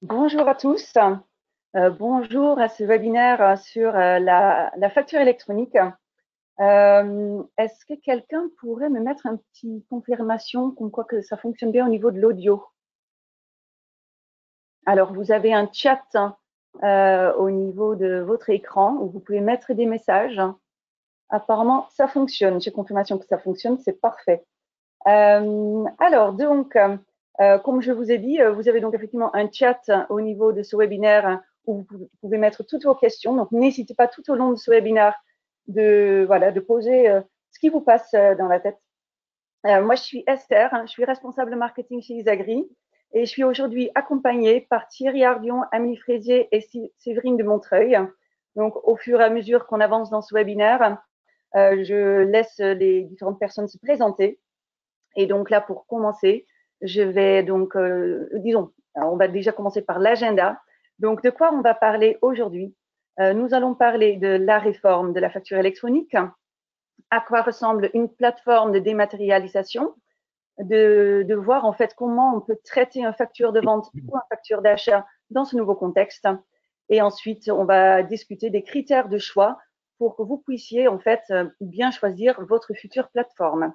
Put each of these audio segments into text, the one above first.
Bonjour à tous. Bonjour à ce webinaire sur la facture électronique. Est-ce que quelqu'un pourrait me mettre un petit confirmation comme quoi que ça fonctionne bien au niveau de l'audio? Alors, vous avez un chat au niveau de votre écran où vous pouvez mettre des messages. Apparemment, ça fonctionne. J'ai confirmation que ça fonctionne, c'est parfait. Alors, donc, comme je vous ai dit, vous avez donc effectivement un chat au niveau de ce webinaire où vous pouvez mettre toutes vos questions. Donc, n'hésitez pas tout au long de ce webinaire de poser ce qui vous passe dans la tête. Moi, je suis Esther, je suis responsable marketing chez Isagri et je suis aujourd'hui accompagnée par Thierry Ardion, Amélie Fraisier et Séverine de Montreuil. Donc, au fur et à mesure qu'on avance dans ce webinaire, je laisse les différentes personnes se présenter. Et donc là, pour commencer, je vais donc, on va déjà commencer par l'agenda. Donc, de quoi on va parler aujourd'hui? Nous allons parler de la réforme de la facture électronique, à quoi ressemble une plateforme de dématérialisation, de voir en fait comment on peut traiter une facture de vente ou une facture d'achat dans ce nouveau contexte. Et ensuite, on va discuter des critères de choix pour que vous puissiez en fait bien choisir votre future plateforme.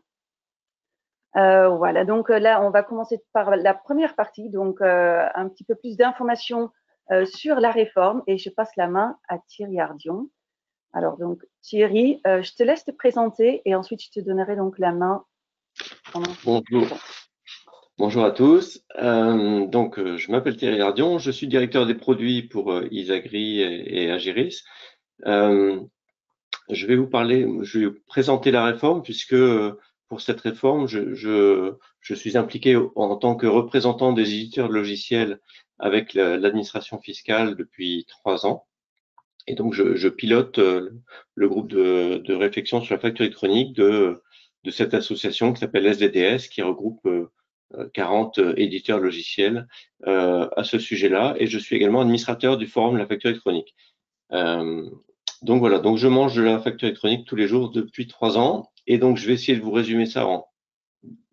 Voilà, donc là, on va commencer par la première partie, donc un petit peu plus d'informations sur la réforme et je passe la main à Thierry Ardion. Alors donc Thierry, je te laisse te présenter et ensuite je te donnerai donc la main pendant. Bonjour, bonjour à tous. Je m'appelle Thierry Ardion, je suis directeur des produits pour Isagri et Agiris. Euh, je vais vous présenter la réforme puisque pour cette réforme, je suis impliqué en tant que représentant des éditeurs de logiciels avec l'administration fiscale depuis 3 ans. Et donc, je pilote le groupe de réflexion sur la facture électronique de cette association qui s'appelle SDDS, qui regroupe 40 éditeurs logiciels à ce sujet-là. Et je suis également administrateur du forum de la facture électronique. Euh, donc voilà, donc je mange de la facture électronique tous les jours depuis 3 ans. Et donc, je vais essayer de vous résumer ça en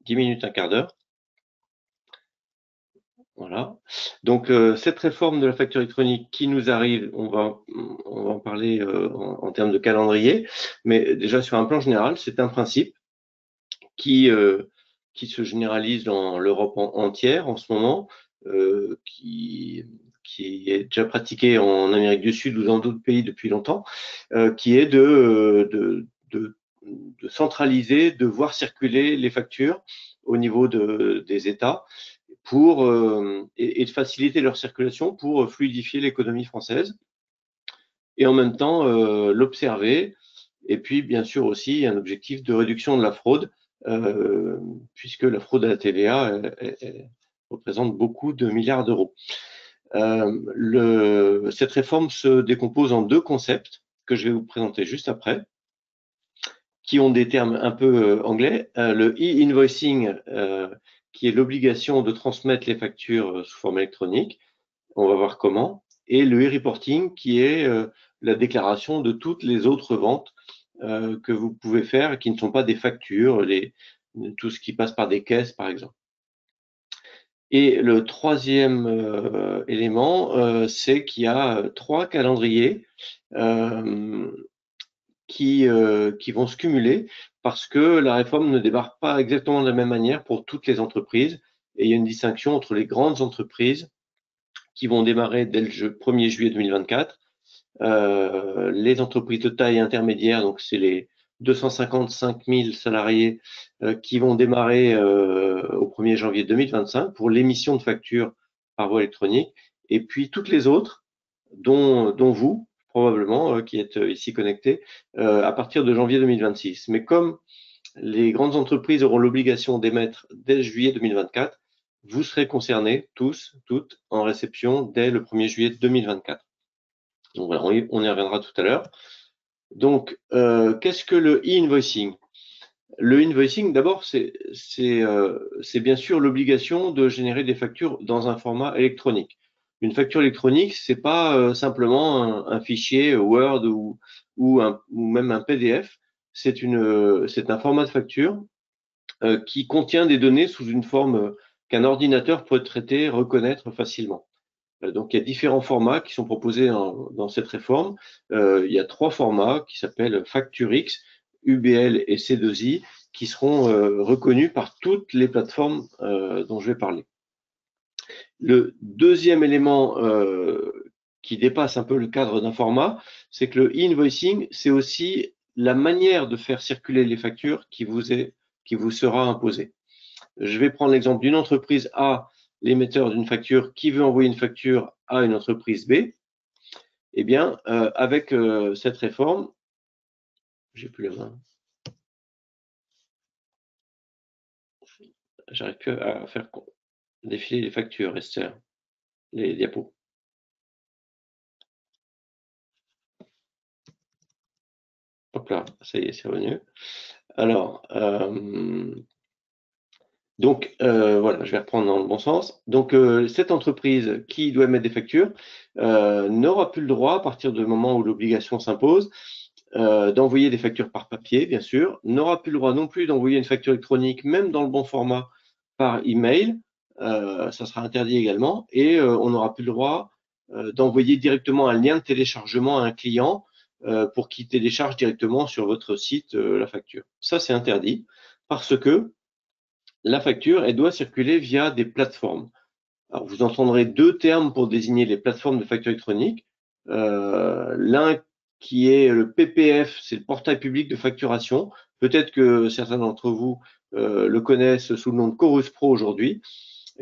10 minutes, un quart d'heure. Voilà. Donc, cette réforme de la facture électronique qui nous arrive, on va en parler en termes de calendrier, mais déjà sur un plan général, c'est un principe qui, euh, qui se généralise dans l'Europe entière en ce moment, euh, qui, qui est déjà pratiqué en Amérique du Sud ou dans d'autres pays depuis longtemps, qui est de centraliser, de voir circuler les factures au niveau des États et de faciliter leur circulation pour fluidifier l'économie française et en même temps l'observer. Et puis, bien sûr, aussi un objectif de réduction de la fraude, puisque la fraude à la TVA représente beaucoup de milliards d'euros. Cette réforme se décompose en deux concepts que je vais vous présenter juste après, qui ont des termes un peu anglais. Le e-invoicing, qui est l'obligation de transmettre les factures sous forme électronique. On va voir comment. Et le e-reporting, qui est la déclaration de toutes les autres ventes que vous pouvez faire et qui ne sont pas des factures, tout ce qui passe par des caisses, par exemple. Et le troisième élément, c'est qu'il y a 3 calendriers euh, qui vont se cumuler parce que la réforme ne démarre pas exactement de la même manière pour toutes les entreprises. Et il y a une distinction entre les grandes entreprises qui vont démarrer dès le 1er juillet 2024, les entreprises de taille intermédiaire, donc c'est les 255 000 salariés qui vont démarrer au 1er janvier 2025 pour l'émission de factures par voie électronique, et puis toutes les autres, dont vous, probablement, qui êtes ici connectés, à partir de janvier 2026. Mais comme les grandes entreprises auront l'obligation d'émettre dès juillet 2024, vous serez concernés tous, toutes, en réception dès le 1er juillet 2024. Donc voilà, on y reviendra tout à l'heure. Donc, qu'est-ce que le e-invoicing? Le invoicing, d'abord, c'est bien sûr l'obligation de générer des factures dans un format électronique. Une facture électronique, c'est pas simplement un fichier Word ou même un PDF. C'est un format de facture qui contient des données sous une forme qu'un ordinateur peut traiter, reconnaître facilement. Donc, il y a différents formats qui sont proposés dans cette réforme. Il y a 3 formats qui s'appellent FactureX, UBL et C2I, qui seront reconnus par toutes les plateformes dont je vais parler. Le deuxième élément qui dépasse un peu le cadre d'un format, c'est que le e-invoicing, c'est aussi la manière de faire circuler les factures qui vous sera imposée. Je vais prendre l'exemple d'une entreprise A, l'émetteur d'une facture, qui veut envoyer une facture à une entreprise B. Eh bien, avec cette réforme, j'ai plus la main. J'arrive plus à faire défiler les factures, Esther, les diapos. Hop là, ça y est, c'est revenu. Alors, donc, voilà, je vais reprendre dans le bon sens. Donc, cette entreprise qui doit émettre des factures n'aura plus le droit, à partir du moment où l'obligation s'impose, d'envoyer des factures par papier, bien sûr, n'aura plus le droit non plus d'envoyer une facture électronique, même dans le bon format, par email. Ça sera interdit également. Et on n'aura plus le droit d'envoyer directement un lien de téléchargement à un client pour qu'il télécharge directement sur votre site la facture. Ça, c'est interdit parce que la facture, elle doit circuler via des plateformes. Alors, vous entendrez 2 termes pour désigner les plateformes de facture électronique. L'un qui est le PPF, c'est le portail public de facturation. Peut-être que certains d'entre vous le connaissent sous le nom de Chorus Pro aujourd'hui,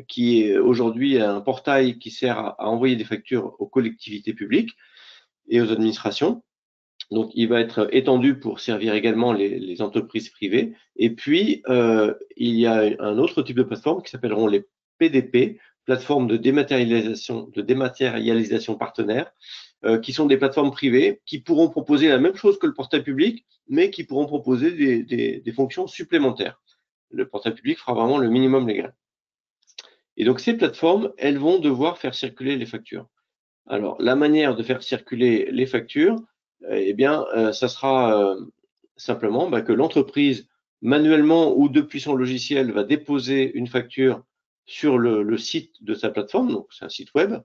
qui est aujourd'hui un portail qui sert à envoyer des factures aux collectivités publiques et aux administrations. Donc, il va être étendu pour servir également les entreprises privées. Et puis, il y a un autre type de plateforme qui s'appelleront les PDP, plateformes de dématérialisation partenaire, qui sont des plateformes privées qui pourront proposer la même chose que le portail public, mais qui pourront proposer des fonctions supplémentaires. Le portail public fera vraiment le minimum légal. Et donc, ces plateformes, elles vont devoir faire circuler les factures. Alors, la manière de faire circuler les factures, eh bien, ça sera simplement que l'entreprise, manuellement ou depuis son logiciel, va déposer une facture sur le site de sa plateforme, donc c'est un site web.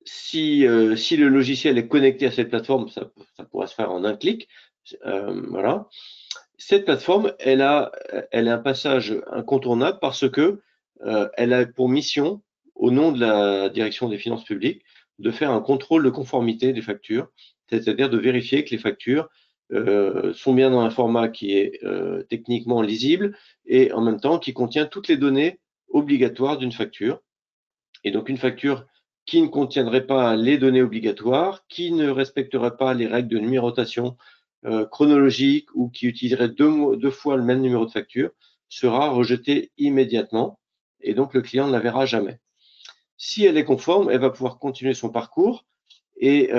Si le logiciel est connecté à cette plateforme, ça pourra se faire en un clic. Voilà. Cette plateforme, elle a un passage incontournable parce que elle a pour mission, au nom de la direction des finances publiques, de faire un contrôle de conformité des factures, c'est-à-dire de vérifier que les factures sont bien dans un format qui est techniquement lisible et en même temps qui contient toutes les données obligatoires d'une facture. Et donc une facture qui ne contiendrait pas les données obligatoires, qui ne respecterait pas les règles de numérotation chronologique ou qui utiliserait 2 fois le même numéro de facture sera rejetée immédiatement et donc le client ne la verra jamais. Si elle est conforme, elle va pouvoir continuer son parcours et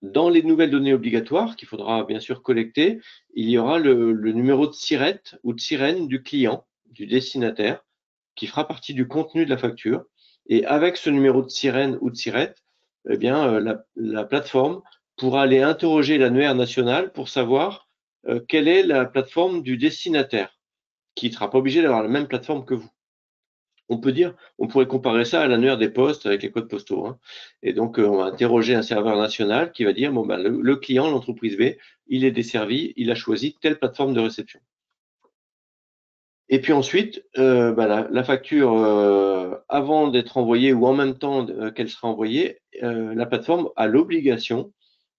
dans les nouvelles données obligatoires qu'il faudra bien sûr collecter, il y aura le numéro de SIRET ou de sirène du client, du destinataire, qui fera partie du contenu de la facture. Et avec ce numéro de sirène ou de SIRET, eh bien, la plateforme pourra aller interroger l'annuaire national pour savoir quelle est la plateforme du destinataire, qui ne sera pas obligé d'avoir la même plateforme que vous. On pourrait comparer ça à l'annuaire des postes avec les codes postaux. Hein. Et donc, on va interroger un serveur national qui va dire, bon, ben, le client, l'entreprise B, il est desservi, il a choisi telle plateforme de réception. Et puis ensuite, la facture, avant d'être envoyée ou en même temps qu'elle sera envoyée, la plateforme a l'obligation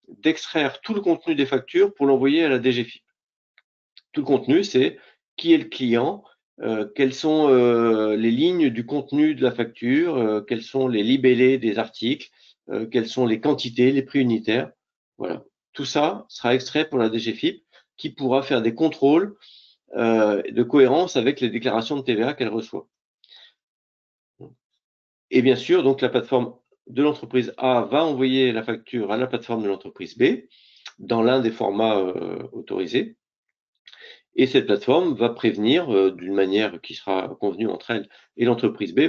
d'extraire tout le contenu des factures pour l'envoyer à la DGFiP. Tout le contenu, c'est qui est le client, quelles sont les lignes du contenu de la facture, quels sont les libellés des articles, quelles sont les quantités, les prix unitaires. Voilà. Tout ça sera extrait pour la DGFiP qui pourra faire des contrôles de cohérence avec les déclarations de TVA qu'elle reçoit. Et bien sûr, donc la plateforme de l'entreprise A va envoyer la facture à la plateforme de l'entreprise B dans l'un des formats autorisés. Et cette plateforme va prévenir d'une manière qui sera convenue entre elle et l'entreprise B,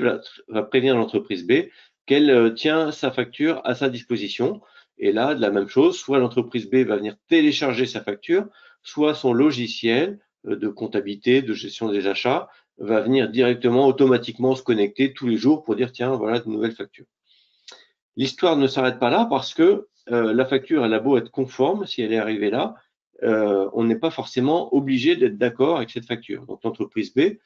va prévenir l'entreprise B qu'elle tient sa facture à sa disposition. Et là, de la même chose, soit l'entreprise B va venir télécharger sa facture, soit son logiciel de comptabilité, de gestion des achats va venir directement, automatiquement se connecter tous les jours pour dire tiens, voilà de nouvelles factures. L'histoire ne s'arrête pas là parce que la facture, elle a beau être conforme, si elle est arrivée là, on n'est pas forcément obligé d'être d'accord avec cette facture. Donc l'entreprise B,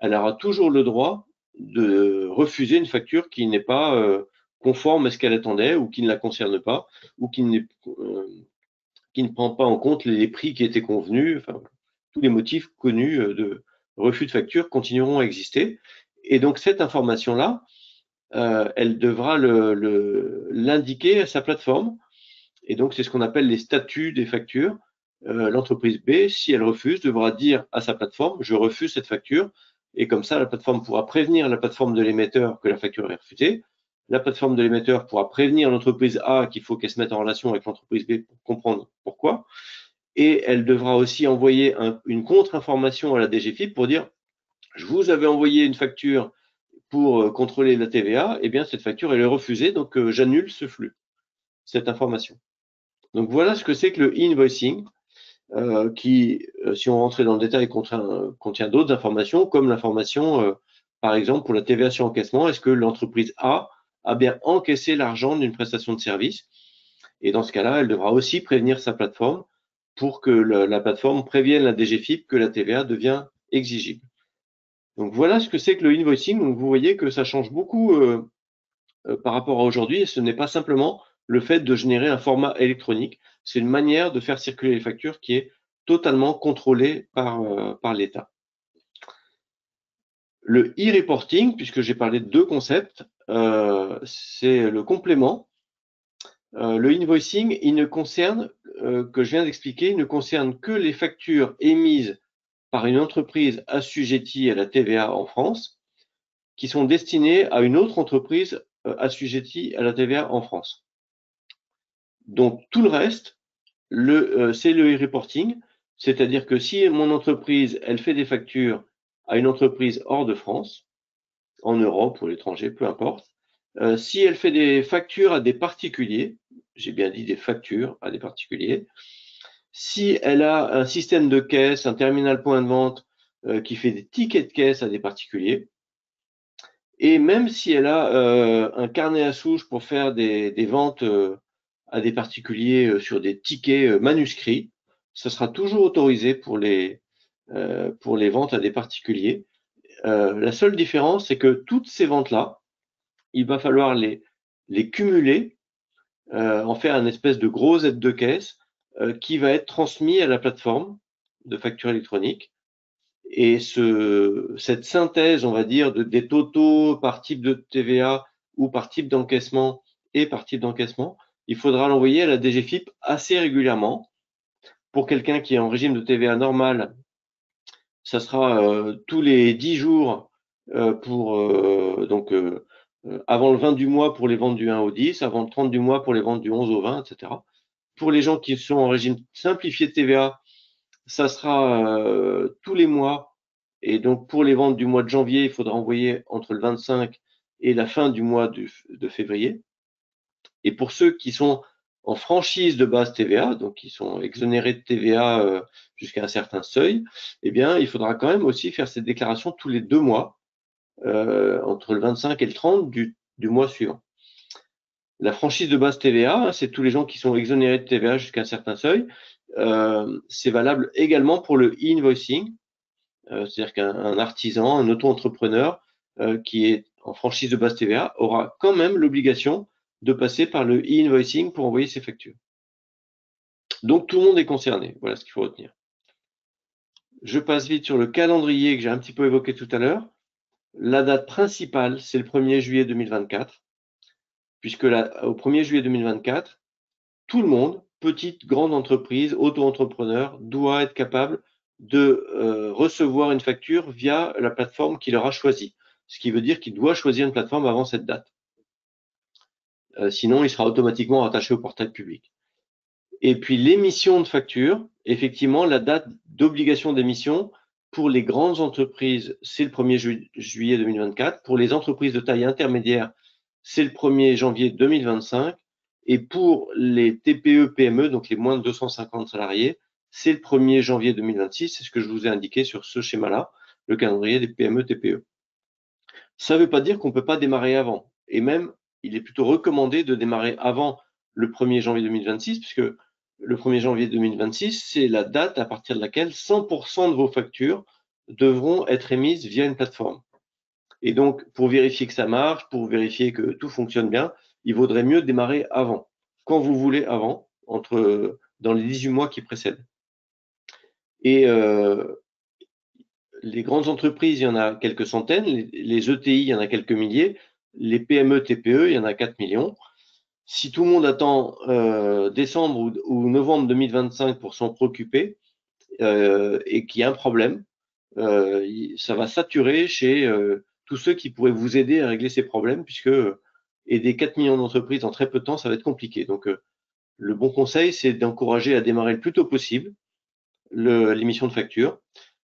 elle aura toujours le droit de refuser une facture qui n'est pas conforme à ce qu'elle attendait ou qui ne la concerne pas ou qui ne prend pas en compte les prix qui étaient convenus. Enfin, tous les motifs connus de refus de facture continueront à exister. Et donc cette information-là, elle devra l'indiquer à sa plateforme. Et donc c'est ce qu'on appelle les statuts des factures. L'entreprise B, si elle refuse, devra dire à sa plateforme, je refuse cette facture. Et comme ça, la plateforme pourra prévenir la plateforme de l'émetteur que la facture est refusée. La plateforme de l'émetteur pourra prévenir l'entreprise A qu'il faut qu'elle se mette en relation avec l'entreprise B pour comprendre pourquoi. Et elle devra aussi envoyer une contre-information à la DGFiP pour dire, je vous avais envoyé une facture pour contrôler la TVA, eh bien cette facture elle est refusée, donc j'annule ce flux, cette information. Donc voilà ce que c'est que le e-invoicing, qui, si on rentrait dans le détail, contient d'autres informations, comme l'information, par exemple, pour la TVA sur encaissement, est-ce que l'entreprise A bien encaissé l'argent d'une prestation de service? Et dans ce cas-là, elle devra aussi prévenir sa plateforme pour que la plateforme prévienne la DGFiP que la TVA devient exigible. Donc voilà ce que c'est que le invoicing. Donc vous voyez que ça change beaucoup par rapport à aujourd'hui, et ce n'est pas simplement le fait de générer un format électronique, c'est une manière de faire circuler les factures qui est totalement contrôlée par l'État. Le e-reporting, puisque j'ai parlé de deux concepts, c'est le complément. Le invoicing, il ne concerne, que je viens d'expliquer, il ne concerne que les factures émises par une entreprise assujettie à la TVA en France, qui sont destinées à une autre entreprise assujettie à la TVA en France. Donc tout le reste, c'est le e-reporting, c'est-à-dire que si mon entreprise, elle fait des factures à une entreprise hors de France, en Europe ou à l'étranger, peu importe, si elle fait des factures à des particuliers, j'ai bien dit des factures à des particuliers, si elle a un système de caisse, un terminal point de vente qui fait des tickets de caisse à des particuliers, et même si elle a un carnet à souche pour faire des ventes à des particuliers sur des tickets manuscrits, ça sera toujours autorisé pour les ventes à des particuliers. La seule différence, c'est que toutes ces ventes-là, il va falloir les cumuler, en faire un espèce de gros aide de caisse qui va être transmis à la plateforme de facture électronique. Et cette synthèse, on va dire, des totaux par type de TVA ou par type d'encaissement et par type d'encaissement, il faudra l'envoyer à la DGFiP assez régulièrement. Pour quelqu'un qui est en régime de TVA normal, ça sera tous les 10 jours avant le 20 du mois pour les ventes du 1 au 10, avant le 30 du mois pour les ventes du 11 au 20, etc. Pour les gens qui sont en régime simplifié de TVA, ça sera tous les mois. Et donc, pour les ventes du mois de janvier, il faudra envoyer entre le 25 et la fin du mois de février. Et pour ceux qui sont en franchise de base TVA, donc qui sont exonérés de TVA jusqu'à un certain seuil, eh bien, il faudra quand même aussi faire cette déclaration tous les 2 mois, entre le 25 et le 30 du mois suivant. La franchise de base TVA, c'est tous les gens qui sont exonérés de TVA jusqu'à un certain seuil. C'est valable également pour le e-invoicing, c'est-à-dire qu'un artisan, un auto-entrepreneur qui est en franchise de base TVA aura quand même l'obligation de passer par le e-invoicing pour envoyer ses factures. Donc tout le monde est concerné, voilà ce qu'il faut retenir. Je passe vite sur le calendrier que j'ai un petit peu évoqué tout à l'heure. La date principale, c'est le 1er juillet 2024, puisque au 1er juillet 2024, tout le monde, petite, grande entreprise, auto-entrepreneur, doit être capable de recevoir une facture via la plateforme qu'il aura choisie. Ce qui veut dire qu'il doit choisir une plateforme avant cette date. Sinon, il sera automatiquement rattaché au portail public. Et puis l'émission de facture, effectivement, la date d'obligation d'émission pour les grandes entreprises, c'est le 1er juillet 2024. Pour les entreprises de taille intermédiaire, c'est le 1er janvier 2025. Et pour les TPE, PME, donc les moins de 250 salariés, c'est le 1er janvier 2026. C'est ce que je vous ai indiqué sur ce schéma-là. le calendrier des PME, TPE. Ça ne veut pas dire qu'on ne peut pas démarrer avant. Et même, il est plutôt recommandé de démarrer avant le 1er janvier 2026, puisque le 1er janvier 2026, c'est la date à partir de laquelle 100% de vos factures devront être émises via une plateforme. Et donc, pour vérifier que ça marche, pour vérifier que tout fonctionne bien, il vaudrait mieux démarrer avant, quand vous voulez avant, dans les 18 mois qui précèdent. Et les grandes entreprises, il y en a quelques centaines, les ETI, il y en a quelques milliers, les PME, TPE, il y en a 4 millions. Si tout le monde attend décembre ou novembre 2025 pour s'en préoccuper et qu'il y a un problème, ça va saturer chez tous ceux qui pourraient vous aider à régler ces problèmes, puisque aider 4 millions d'entreprises en très peu de temps, ça va être compliqué. Donc, le bon conseil, c'est d'encourager à démarrer le plus tôt possible l'émission de facture,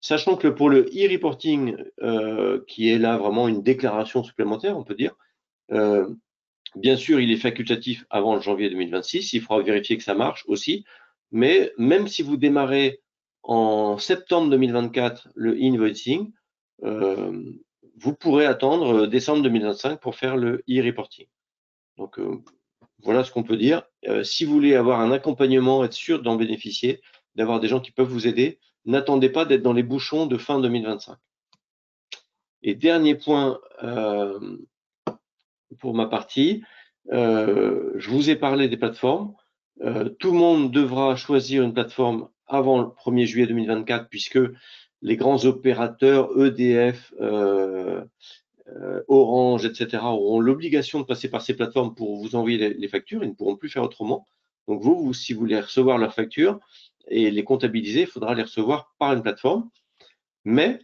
sachant que pour le e-reporting, qui est là vraiment une déclaration supplémentaire, on peut dire, bien sûr, il est facultatif avant le janvier 2026. Il faudra vérifier que ça marche aussi. Mais même si vous démarrez en septembre 2024 le e-invoicing, vous pourrez attendre décembre 2025 pour faire le e-reporting. Donc, voilà ce qu'on peut dire. Si vous voulez avoir un accompagnement, être sûr d'en bénéficier, d'avoir des gens qui peuvent vous aider, n'attendez pas d'être dans les bouchons de fin 2025. Et dernier point pour ma partie, je vous ai parlé des plateformes. Tout le monde devra choisir une plateforme avant le 1er juillet 2024, puisque les grands opérateurs EDF, Orange, etc. auront l'obligation de passer par ces plateformes pour vous envoyer les factures. Ils ne pourront plus faire autrement. Donc vous, si vous voulez recevoir leurs factures et les comptabiliser, il faudra les recevoir par une plateforme. Mais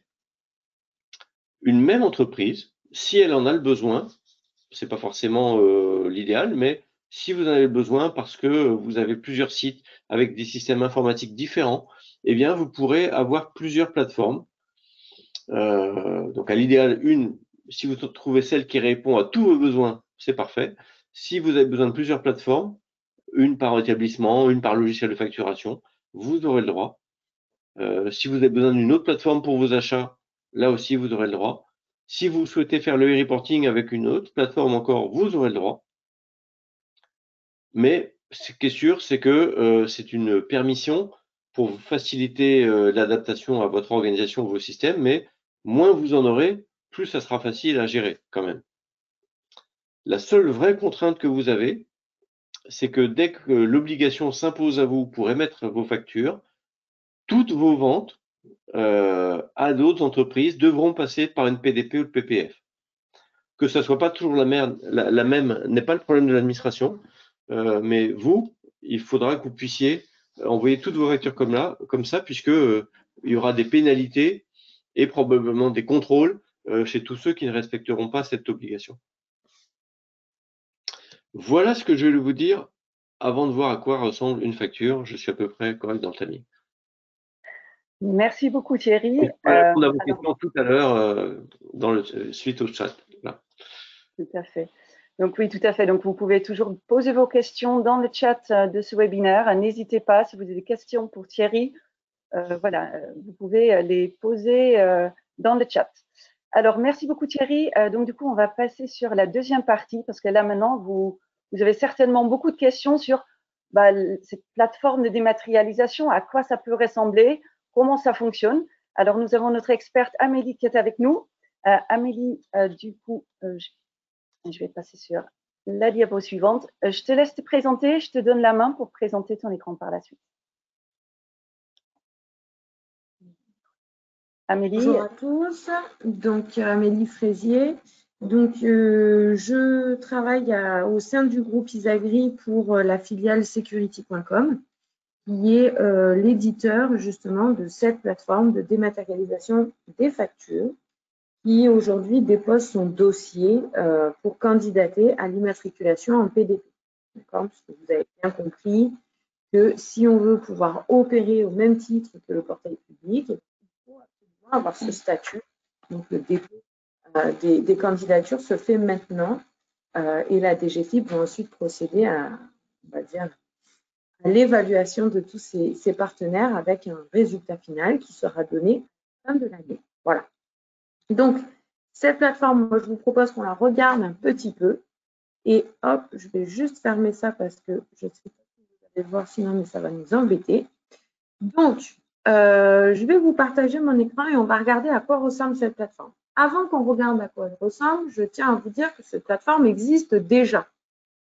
une même entreprise, si elle en a le besoin, c'est pas forcément l'idéal, mais si vous en avez besoin parce que vous avez plusieurs sites avec des systèmes informatiques différents, eh bien, vous pourrez avoir plusieurs plateformes. Donc, à l'idéal, si vous trouvez celle qui répond à tous vos besoins, c'est parfait. Si vous avez besoin de plusieurs plateformes, une par établissement, une par logiciel de facturation, vous aurez le droit. Si vous avez besoin d'une autre plateforme pour vos achats, là aussi, vous aurez le droit. Si vous souhaitez faire le e-reporting avec une autre plateforme encore, vous aurez le droit. Mais ce qui est sûr, c'est que c'est une permission pour vous faciliter l'adaptation à votre organisation, vos systèmes, mais moins vous en aurez, plus ça sera facile à gérer quand même. La seule vraie contrainte que vous avez, c'est que dès que l'obligation s'impose à vous pour émettre vos factures, toutes vos ventes à d'autres entreprises devront passer par une PDP ou le PPF. Que ça soit pas toujours la même n'est pas le problème de l'administration, mais vous, il faudra que vous puissiez envoyer toutes vos factures comme ça, puisque il y aura des pénalités et probablement des contrôles chez tous ceux qui ne respecteront pas cette obligation. Voilà ce que je vais vous dire avant de voir à quoi ressemble une facture. Je suis à peu près correct dans le timing. Merci beaucoup Thierry. Je peux répondre à vos questions tout à l'heure suite au chat. Là. Tout à fait. Donc oui, tout à fait. Donc vous pouvez toujours poser vos questions dans le chat de ce webinaire. N'hésitez pas, si vous avez des questions pour Thierry, voilà, vous pouvez les poser dans le chat. Alors, merci beaucoup Thierry. Donc du coup, on va passer sur la deuxième partie parce que là maintenant, vous avez certainement beaucoup de questions sur cette plateforme de dématérialisation, à quoi ça peut ressembler, comment ça fonctionne. Alors, nous avons notre experte Amélie qui est avec nous. Amélie, du coup, je vais passer sur la diapo suivante. Je te laisse te présenter, je te donne la main pour présenter ton écran par la suite. Amélie. Bonjour à tous, donc Amélie Fraisier. Donc, je travaille au sein du groupe Isagri pour la filiale security.com, qui est l'éditeur justement de cette plateforme de dématérialisation des factures, qui aujourd'hui dépose son dossier pour candidater à l'immatriculation en PDP. D'accord ? Parce que vous avez bien compris que si on veut pouvoir opérer au même titre que le portail public, avoir ce statut. Donc, le dépôt des candidatures se fait maintenant et la DGFiP va ensuite procéder à l'évaluation de tous ces partenaires avec un résultat final qui sera donné à la fin de l'année. Voilà. Donc, cette plateforme, moi, je vous propose qu'on la regarde un petit peu. Et hop, je vais juste fermer ça parce que je ne sais pas si vous allez le voir sinon, mais ça va nous embêter. Donc, je vais vous partager mon écran et on va regarder à quoi ressemble cette plateforme. Avant qu'on regarde à quoi elle ressemble, je tiens à vous dire que cette plateforme existe déjà,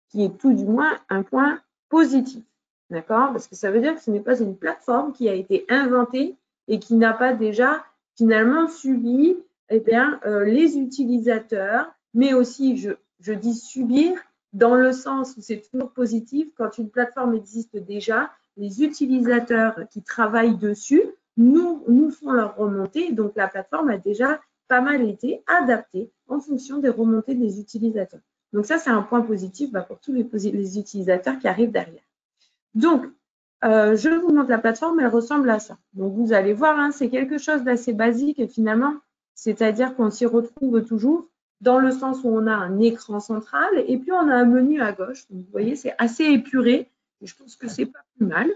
qui est tout du moins un point positif. D'accord? Parce que ça veut dire que ce n'est pas une plateforme qui a été inventée et qui n'a pas déjà finalement subi les utilisateurs, mais aussi, je dis subir, dans le sens où c'est toujours positif, quand une plateforme existe déjà, les utilisateurs qui travaillent dessus nous font leur remontée. Donc, la plateforme a déjà pas mal été adaptée en fonction des remontées des utilisateurs. Donc, ça, c'est un point positif pour tous les utilisateurs qui arrivent derrière. Donc, je vous montre la plateforme, elle ressemble à ça. Donc, vous allez voir, hein, c'est quelque chose d'assez basique finalement, c'est-à-dire qu'on s'y retrouve toujours dans le sens où on a un écran central et puis on a un menu à gauche. Donc, vous voyez, c'est assez épuré et je pense que c'est pas plus mal.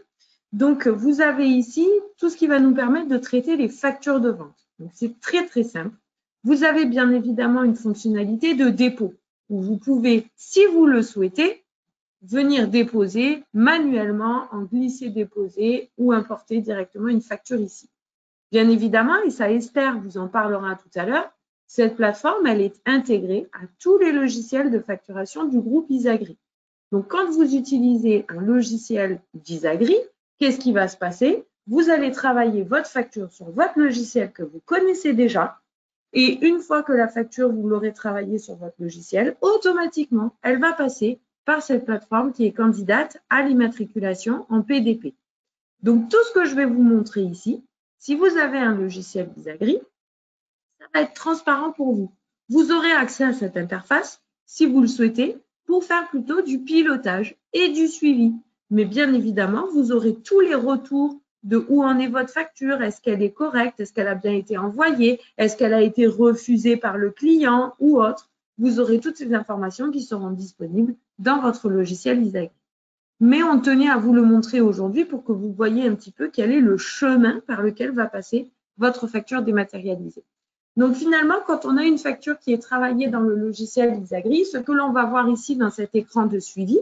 Donc, vous avez ici tout ce qui va nous permettre de traiter les factures de vente. Donc, c'est très, très simple. Vous avez bien évidemment une fonctionnalité de dépôt où vous pouvez, si vous le souhaitez, venir déposer manuellement en glisser-déposer ou importer directement une facture ici. Bien évidemment, et ça Esther vous en parlera tout à l'heure, cette plateforme, elle est intégrée à tous les logiciels de facturation du groupe Isagri. Donc, quand vous utilisez un logiciel d'Isagri, qu'est-ce qui va se passer? Vous allez travailler votre facture sur votre logiciel que vous connaissez déjà. Et une fois que la facture, vous l'aurez travaillée sur votre logiciel, automatiquement, elle va passer par cette plateforme qui est candidate à l'immatriculation en PDP. Donc, tout ce que je vais vous montrer ici, si vous avez un logiciel Isagri, ça va être transparent pour vous. Vous aurez accès à cette interface, si vous le souhaitez, pour faire plutôt du pilotage et du suivi. Mais bien évidemment, vous aurez tous les retours de où en est votre facture, est-ce qu'elle est correcte, est-ce qu'elle a bien été envoyée, est-ce qu'elle a été refusée par le client ou autre. Vous aurez toutes ces informations qui seront disponibles dans votre logiciel Isagri. Mais on tenait à vous le montrer aujourd'hui pour que vous voyez un petit peu quel est le chemin par lequel va passer votre facture dématérialisée. Donc finalement, quand on a une facture qui est travaillée dans le logiciel Isagri, ce que l'on va voir ici dans cet écran de suivi,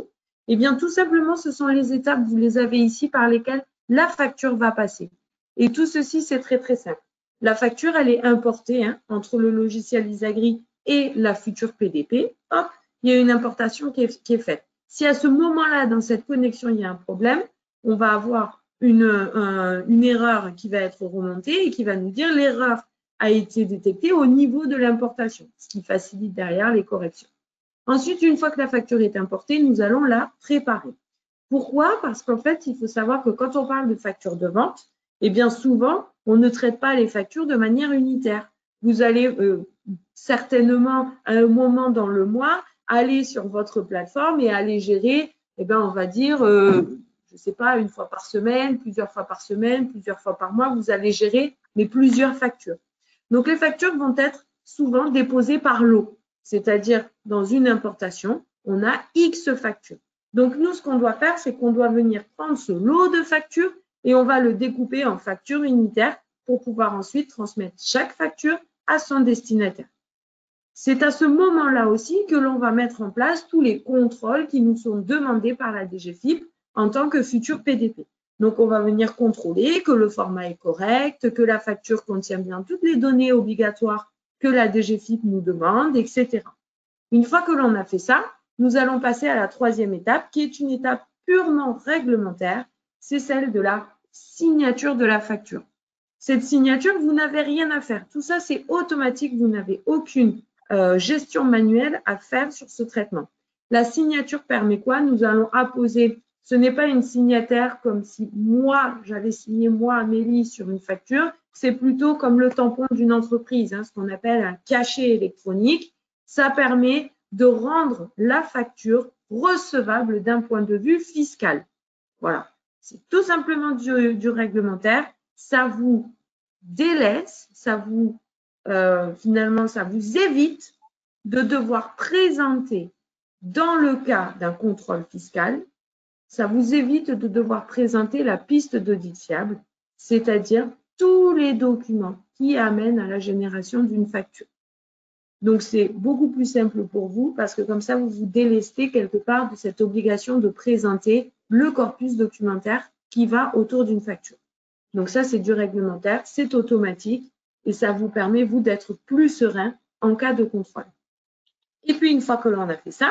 eh bien tout simplement, ce sont les étapes, vous les avez ici, par lesquelles la facture va passer. Et tout ceci, c'est très très simple. La facture, elle est importée entre le logiciel Isagri et la future PDP. Hop, il y a une importation qui est faite. Si à ce moment-là, dans cette connexion, il y a un problème, on va avoir une erreur qui va être remontée et qui va nous dire l'erreur a été détectée au niveau de l'importation, ce qui facilite derrière les corrections. Ensuite, une fois que la facture est importée, nous allons la préparer. Pourquoi? Parce qu'en fait, il faut savoir que quand on parle de facture de vente, eh bien souvent, on ne traite pas les factures de manière unitaire. Vous allez certainement, à un moment dans le mois, aller sur votre plateforme et aller gérer, on va dire, je ne sais pas, une fois par semaine, plusieurs fois par mois, vous allez gérer mais plusieurs factures. Donc, les factures vont être souvent déposées par lot, c'est-à-dire dans une importation, on a X factures. Donc, nous, ce qu'on doit faire, c'est qu'on doit venir prendre ce lot de factures et on va le découper en factures unitaires pour pouvoir ensuite transmettre chaque facture à son destinataire. C'est à ce moment-là aussi que l'on va mettre en place tous les contrôles qui nous sont demandés par la DGFiP en tant que futur PDP. Donc, on va venir contrôler que le format est correct, que la facture contient bien toutes les données obligatoires que la DGFiP nous demande, etc. Une fois que l'on a fait ça, nous allons passer à la troisième étape, qui est une étape purement réglementaire, c'est celle de la signature de la facture. Cette signature, vous n'avez rien à faire. Tout ça, c'est automatique. Vous n'avez aucune gestion manuelle à faire sur ce traitement. La signature permet quoi? Nous allons apposer, ce n'est pas une signataire comme si moi, j'avais signé moi, Amélie, sur une facture. C'est plutôt comme le tampon d'une entreprise, ce qu'on appelle un cachet électronique. Ça permet de rendre la facture recevable d'un point de vue fiscal. Voilà, c'est tout simplement du réglementaire. Ça vous délaisse, finalement, ça vous évite de devoir présenter, dans le cas d'un contrôle fiscal, ça vous évite de devoir présenter la piste d'audit fiable, c'est-à-dire tous les documents qui amènent à la génération d'une facture. Donc, c'est beaucoup plus simple pour vous parce que comme ça, vous vous délestez quelque part de cette obligation de présenter le corpus documentaire qui va autour d'une facture. Donc ça, c'est du réglementaire, c'est automatique et ça vous permet, vous, d'être plus serein en cas de contrôle. Et puis, une fois que l'on a fait ça,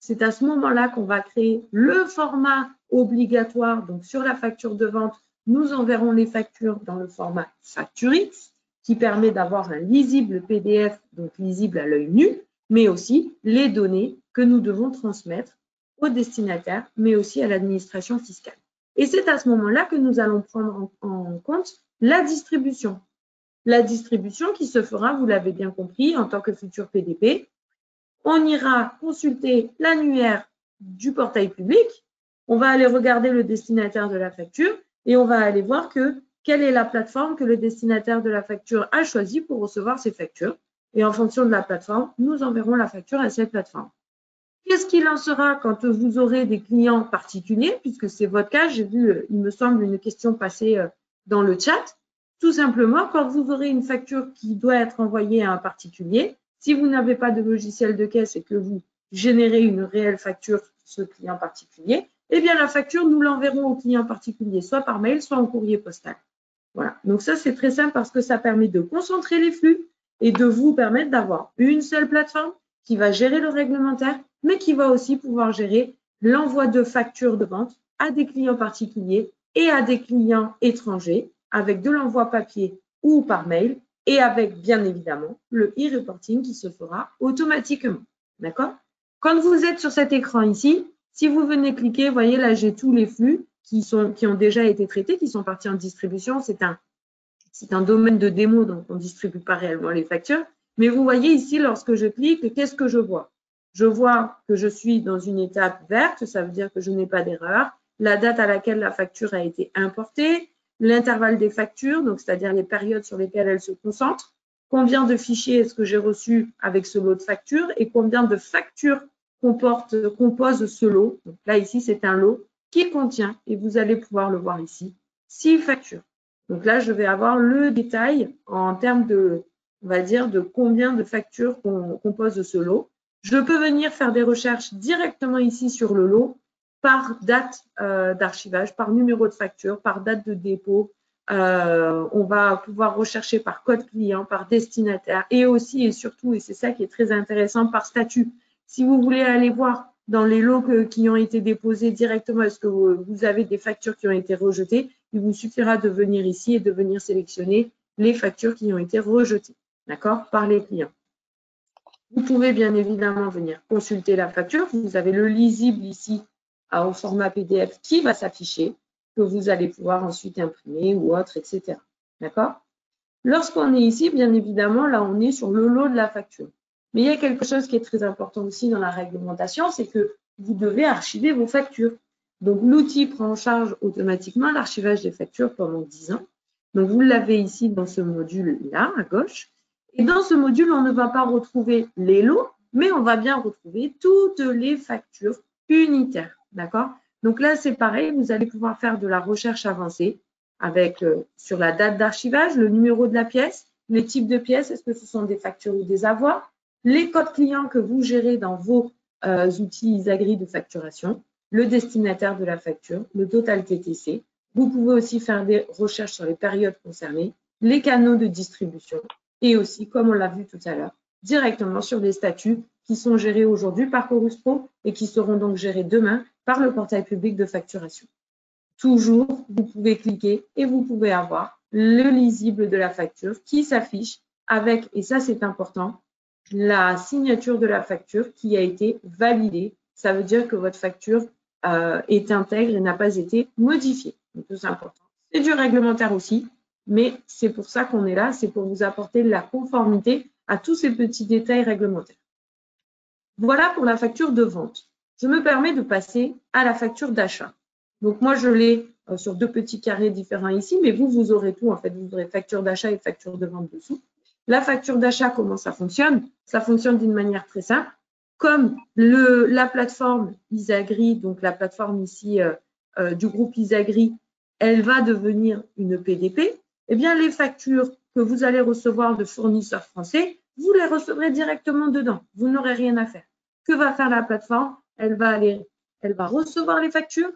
c'est à ce moment-là qu'on va créer le format obligatoire. Donc, sur la facture de vente, nous enverrons les factures dans le format Facturix, qui permet d'avoir un lisible PDF, donc lisible à l'œil nu, mais aussi les données que nous devons transmettre au destinataire, mais aussi à l'administration fiscale. Et c'est à ce moment-là que nous allons prendre en compte la distribution. La distribution qui se fera, vous l'avez bien compris, en tant que futur PDP. On ira consulter l'annuaire du portail public, on va aller regarder le destinataire de la facture et on va aller voir quelle est la plateforme que le destinataire de la facture a choisie pour recevoir ses factures. Et en fonction de la plateforme, nous enverrons la facture à cette plateforme. Qu'est-ce qu'il en sera quand vous aurez des clients particuliers, puisque c'est votre cas, j'ai vu, il me semble, une question passer dans le chat. Tout simplement, quand vous aurez une facture qui doit être envoyée à un particulier, si vous n'avez pas de logiciel de caisse et que vous générez une réelle facture sur ce client particulier, eh bien la facture, nous l'enverrons au client particulier, soit par mail, soit en courrier postal. Voilà, donc ça c'est très simple parce que ça permet de concentrer les flux et de vous permettre d'avoir une seule plateforme qui va gérer le réglementaire, mais qui va aussi pouvoir gérer l'envoi de factures de vente à des clients particuliers et à des clients étrangers avec de l'envoi papier ou par mail et avec bien évidemment le e-reporting qui se fera automatiquement. D'accord? Quand vous êtes sur cet écran ici, si vous venez cliquer, vous voyez là j'ai tous les flux qui ont déjà été traités, qui sont partis en distribution. C'est un domaine de démo, donc on ne distribue pas réellement les factures. Mais vous voyez ici, lorsque je clique, qu'est-ce que je vois? Je vois que je suis dans une étape verte, ça veut dire que je n'ai pas d'erreur, la date à laquelle la facture a été importée, l'intervalle des factures, donc c'est-à-dire les périodes sur lesquelles elles se concentrent, combien de fichiers est-ce que j'ai reçus avec ce lot de factures et combien de factures compose ce lot. Donc là, ici, c'est un lot qui contient, et vous allez pouvoir le voir ici, 6 factures. Donc là, je vais avoir le détail en termes de, on va dire, de combien de factures compose ce lot. Je peux venir faire des recherches directement ici sur le lot par date d'archivage, par numéro de facture, par date de dépôt. On va pouvoir rechercher par code client, par destinataire et aussi et surtout, et c'est ça qui est très intéressant, par statut. Si vous voulez aller voir dans les lots qui ont été déposés directement, est-ce que vous avez des factures qui ont été rejetées, il vous suffira de venir ici et de venir sélectionner les factures qui ont été rejetées, d'accord, par les clients. Vous pouvez bien évidemment venir consulter la facture. Vous avez le lisible ici au format PDF qui va s'afficher, que vous allez pouvoir ensuite imprimer ou autre, etc. D'accord? Lorsqu'on est ici, bien évidemment, là, on est sur le lot de la facture. Mais il y a quelque chose qui est très important aussi dans la réglementation, c'est que vous devez archiver vos factures. Donc, l'outil prend en charge automatiquement l'archivage des factures pendant 10 ans. Donc, vous l'avez ici dans ce module-là, à gauche. Et dans ce module, on ne va pas retrouver les lots, mais on va bien retrouver toutes les factures unitaires. D'accord? Donc là, c'est pareil, vous allez pouvoir faire de la recherche avancée avec sur la date d'archivage, le numéro de la pièce, les types de pièces, est-ce que ce sont des factures ou des avoirs, les codes clients que vous gérez dans vos outils Isagri de facturation, le destinataire de la facture, le total TTC. Vous pouvez aussi faire des recherches sur les périodes concernées, les canaux de distribution et aussi, comme on l'a vu tout à l'heure, directement sur les statuts qui sont gérés aujourd'hui par Chorus Pro et qui seront donc gérés demain par le portail public de facturation. Toujours, vous pouvez cliquer et vous pouvez avoir le lisible de la facture qui s'affiche avec, et ça c'est important, la signature de la facture qui a été validée. Ça veut dire que votre facture est intègre et n'a pas été modifiée. Donc, c'est important. C'est du réglementaire aussi, mais c'est pour ça qu'on est là, c'est pour vous apporter la conformité à tous ces petits détails réglementaires. Voilà pour la facture de vente. Je me permets de passer à la facture d'achat. Donc, moi, je l'ai sur 2 petits carrés différents ici, mais vous aurez tout. En fait, vous aurez facture d'achat et facture de vente dessous. La facture d'achat, comment ça fonctionne? Ça fonctionne d'une manière très simple. Comme la plateforme Isagri, donc la plateforme ici du groupe Isagri, elle va devenir une PDP, eh bien, les factures que vous allez recevoir de fournisseurs français, vous les recevrez directement dedans. Vous n'aurez rien à faire. Que va faire la plateforme? Elle va recevoir les factures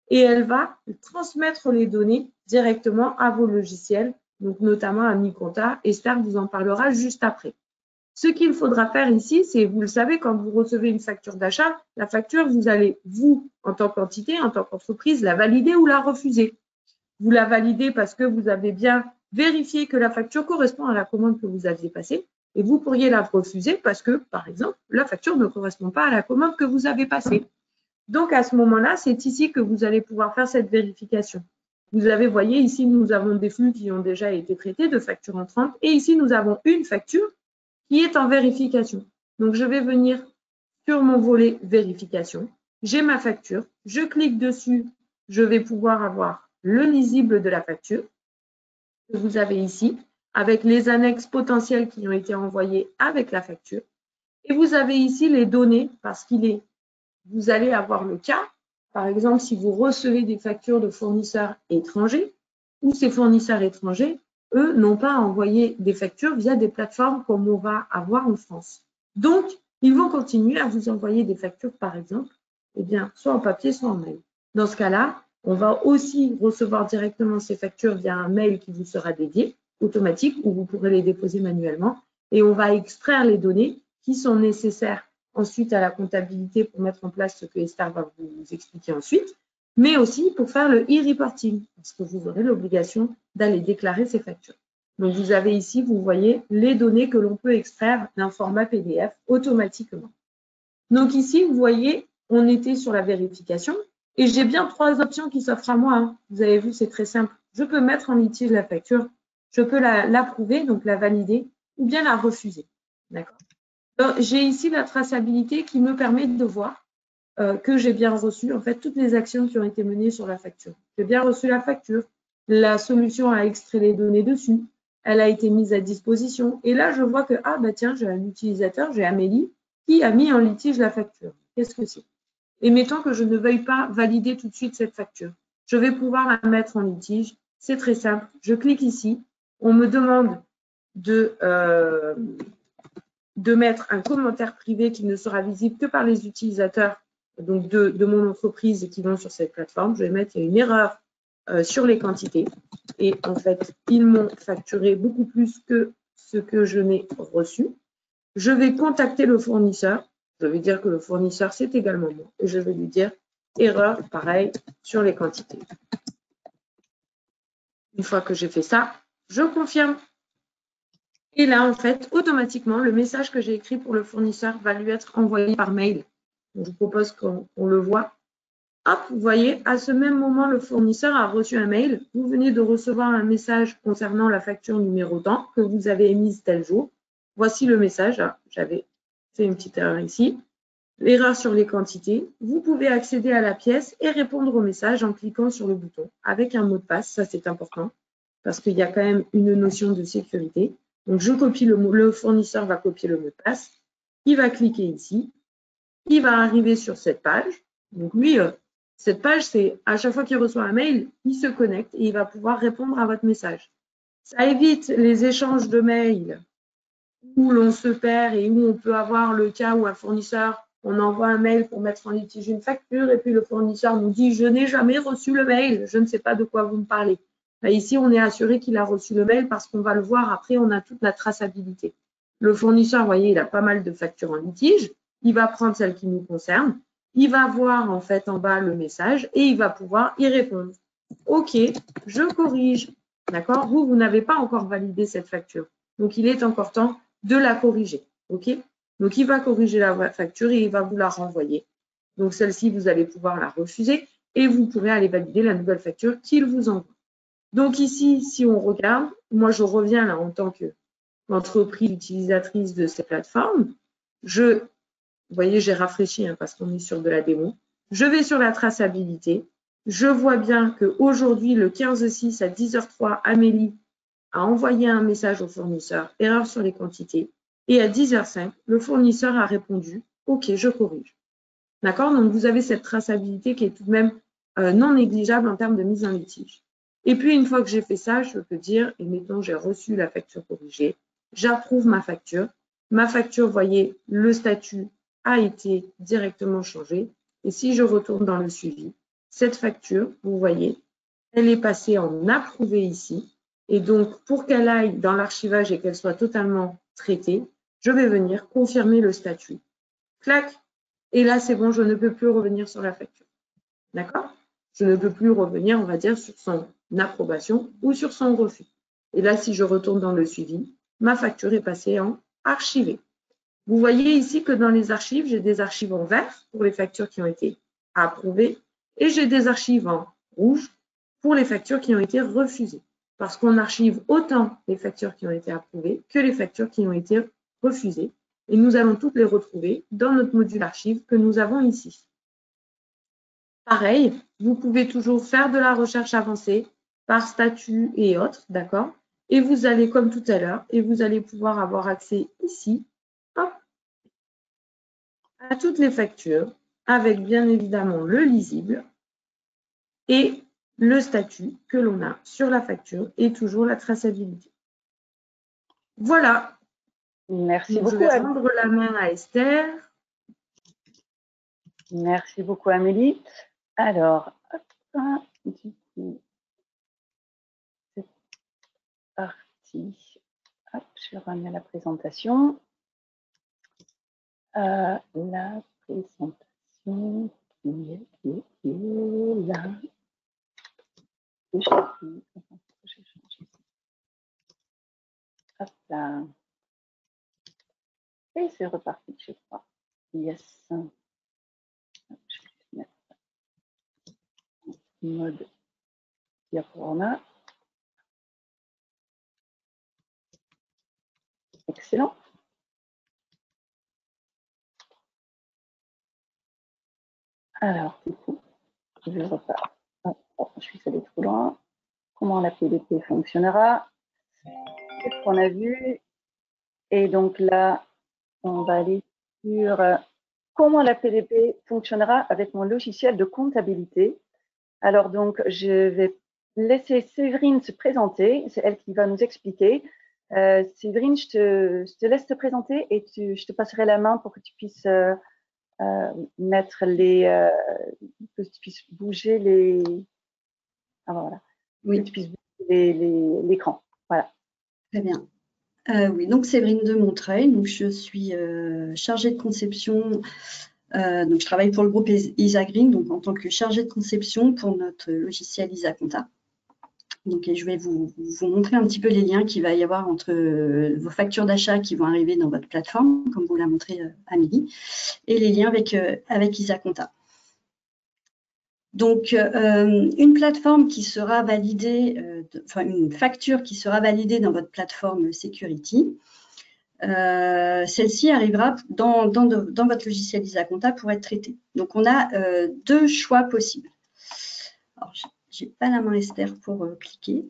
et elle va transmettre les données directement à vos logiciels, donc notamment à Mi-Compta. Esther vous en parlera juste après. Ce qu'il faudra faire ici, c'est, vous le savez, quand vous recevez une facture d'achat, la facture, vous allez, vous, en tant qu'entité, en tant qu'entreprise, la valider ou la refuser. Vous la validez parce que vous avez bien vérifié que la facture correspond à la commande que vous aviez passée et vous pourriez la refuser parce que, par exemple, la facture ne correspond pas à la commande que vous avez passée. Donc, à ce moment-là, c'est ici que vous allez pouvoir faire cette vérification. Vous avez, voyez, ici, nous avons des flux qui ont déjà été traités de factures entrantes et ici, nous avons une facture qui est en vérification. Donc, je vais venir sur mon volet vérification. J'ai ma facture. Je clique dessus. Je vais pouvoir avoir le lisible de la facture que vous avez ici avec les annexes potentielles qui ont été envoyées avec la facture. Et vous avez ici les données parce vous allez avoir le cas, par exemple, si vous recevez des factures de fournisseurs étrangers ou ces fournisseurs étrangers, eux, n'ont pas envoyé des factures via des plateformes comme on va avoir en France. Donc, ils vont continuer à vous envoyer des factures, par exemple, eh bien, soit en papier, soit en mail. Dans ce cas-là, on va aussi recevoir directement ces factures via un mail qui vous sera dédié, automatique, où vous pourrez les déposer manuellement, et on va extraire les données qui sont nécessaires ensuite à la comptabilité pour mettre en place ce que Esther va vous expliquer ensuite, mais aussi pour faire le e-reporting, parce que vous aurez l'obligation d'aller déclarer ces factures. Donc, vous avez ici, vous voyez, les données que l'on peut extraire d'un format PDF automatiquement. Donc ici, vous voyez, on était sur la vérification et j'ai bien 3 options qui s'offrent à moi. Hein. Vous avez vu, c'est très simple. Je peux mettre en litige la facture, je peux l'approuver, donc la valider, ou bien la refuser. D'accord. J'ai ici la traçabilité qui me permet de voir que j'ai bien reçu en fait toutes les actions qui ont été menées sur la facture. J'ai bien reçu la facture, la solution a extrait les données dessus, elle a été mise à disposition et là je vois que ah bah tiens, j'ai un utilisateur, j'ai Amélie qui a mis en litige la facture. Qu'est-ce que c'est? Et mettons que je ne veuille pas valider tout de suite cette facture. Je vais pouvoir la mettre en litige. C'est très simple. Je clique ici. On me demande de mettre un commentaire privé qui ne sera visible que par les utilisateurs donc de mon entreprise qui vont sur cette plateforme. Je vais mettre il y a une erreur sur les quantités. Et en fait, ils m'ont facturé beaucoup plus que ce que je n'ai reçu. Je vais contacter le fournisseur. Je vais dire que le fournisseur, c'est également moi. Et je vais lui dire erreur, pareil, sur les quantités. Une fois que j'ai fait ça, je confirme. Et là, en fait, automatiquement, le message que j'ai écrit pour le fournisseur va lui être envoyé par mail. Donc, je vous propose qu'on le voit. Hop, vous voyez, à ce même moment, le fournisseur a reçu un mail. Vous venez de recevoir un message concernant la facture numéro tant que vous avez émise tel jour. Voici le message. J'avais fait une petite erreur ici. L'erreur sur les quantités. Vous pouvez accéder à la pièce et répondre au message en cliquant sur le bouton avec un mot de passe. Ça, c'est important parce qu'il y a quand même une notion de sécurité. Donc, je copie le fournisseur va copier le mot de passe. Il va cliquer ici. Il va arriver sur cette page. Donc, lui, cette page, c'est à chaque fois qu'il reçoit un mail, il se connecte et il va pouvoir répondre à votre message. Ça évite les échanges de mails où l'on se perd et où on peut avoir le cas où un fournisseur, on envoie un mail pour mettre en litige une facture et puis le fournisseur nous dit « Je n'ai jamais reçu le mail, je ne sais pas de quoi vous me parlez ». Ici, on est assuré qu'il a reçu le mail parce qu'on va le voir après, on a toute la traçabilité. Le fournisseur, vous voyez, il a pas mal de factures en litige. Il va prendre celle qui nous concerne. Il va voir en fait en bas le message et il va pouvoir y répondre. OK, je corrige. D'accord? Vous n'avez pas encore validé cette facture. Donc, il est encore temps de la corriger. OK? Donc, il va corriger la facture et il va vous la renvoyer. Donc, celle-ci, vous allez pouvoir la refuser et vous pourrez aller valider la nouvelle facture qu'il vous envoie. Donc, ici, si on regarde, moi, je reviens là en tant qu'entreprise utilisatrice de ces plateformes. Vous voyez, j'ai rafraîchi parce qu'on est sur de la démo. Je vais sur la traçabilité. Je vois bien qu'aujourd'hui, le 15/6 à 10h03, Amélie a envoyé un message au fournisseur, erreur sur les quantités. Et à 10h05, le fournisseur a répondu, OK, je corrige. D'accord? Donc, vous avez cette traçabilité qui est tout de même non négligeable en termes de mise en litige. Et puis, une fois que j'ai fait ça, je peux dire, et mettons, j'ai reçu la facture corrigée, j'approuve ma facture. Ma facture, vous voyez, le statut a été directement changé. Et si je retourne dans le suivi, cette facture, vous voyez, elle est passée en approuvé ici. Et donc, pour qu'elle aille dans l'archivage et qu'elle soit totalement traitée, je vais venir confirmer le statut. Clac. Et là, c'est bon, je ne peux plus revenir sur la facture. D'accord? Je ne peux plus revenir, on va dire, sur son approbation ou sur son refus. Et là, si je retourne dans le suivi, ma facture est passée en archivé. Vous voyez ici que dans les archives, j'ai des archives en vert pour les factures qui ont été approuvées et j'ai des archives en rouge pour les factures qui ont été refusées. Parce qu'on archive autant les factures qui ont été approuvées que les factures qui ont été refusées. Et nous allons toutes les retrouver dans notre module archive que nous avons ici. Pareil, vous pouvez toujours faire de la recherche avancée par statut et autres, d'accord? Et vous allez, comme tout à l'heure, et vous allez pouvoir avoir accès ici, hop, à toutes les factures, avec bien évidemment le lisible et le statut que l'on a sur la facture et toujours la traçabilité. Voilà. Merci Donc, beaucoup. je vais rendre la main à Esther. Merci beaucoup, Amélie. Alors, hop, du coup, c'est parti. Hop, je remets la présentation. La présentation qui est là. Hop là. Et c'est reparti, je crois. Yes. Hop, je vais mettre mode diaporama. Excellent. Alors, du coup, je repars. Oh, je suis allée trop loin. Comment la PDP fonctionnera? C'est ce qu'on a vu. Et donc là, on va aller sur comment la PDP fonctionnera avec mon logiciel de comptabilité. Alors donc, je vais laisser Séverine se présenter. C'est elle qui va nous expliquer. Séverine, je te laisse te présenter et je te passerai la main pour que tu puisses mettre que tu puisses bouger les. Ah voilà. Oui. Que tu puisses bouger l'écran. Voilà. Très bien. Oui, donc Séverine de Montreuil. Donc je suis chargée de conception. Donc je travaille pour le groupe Isagreen, donc en tant que chargée de conception pour notre logiciel Isacompta. Donc, et je vais vous montrer un petit peu les liens qu'il va y avoir entre vos factures d'achat qui vont arriver dans votre plateforme, comme vous l'a montré Amélie, et les liens avec Isacompta. Donc, une plateforme qui sera validée, enfin une facture qui sera validée dans votre plateforme Security, celle-ci arrivera dans votre logiciel Isacompta pour être traitée. Donc, on a deux choix possibles. Alors, je n'ai pas la main Esther pour cliquer.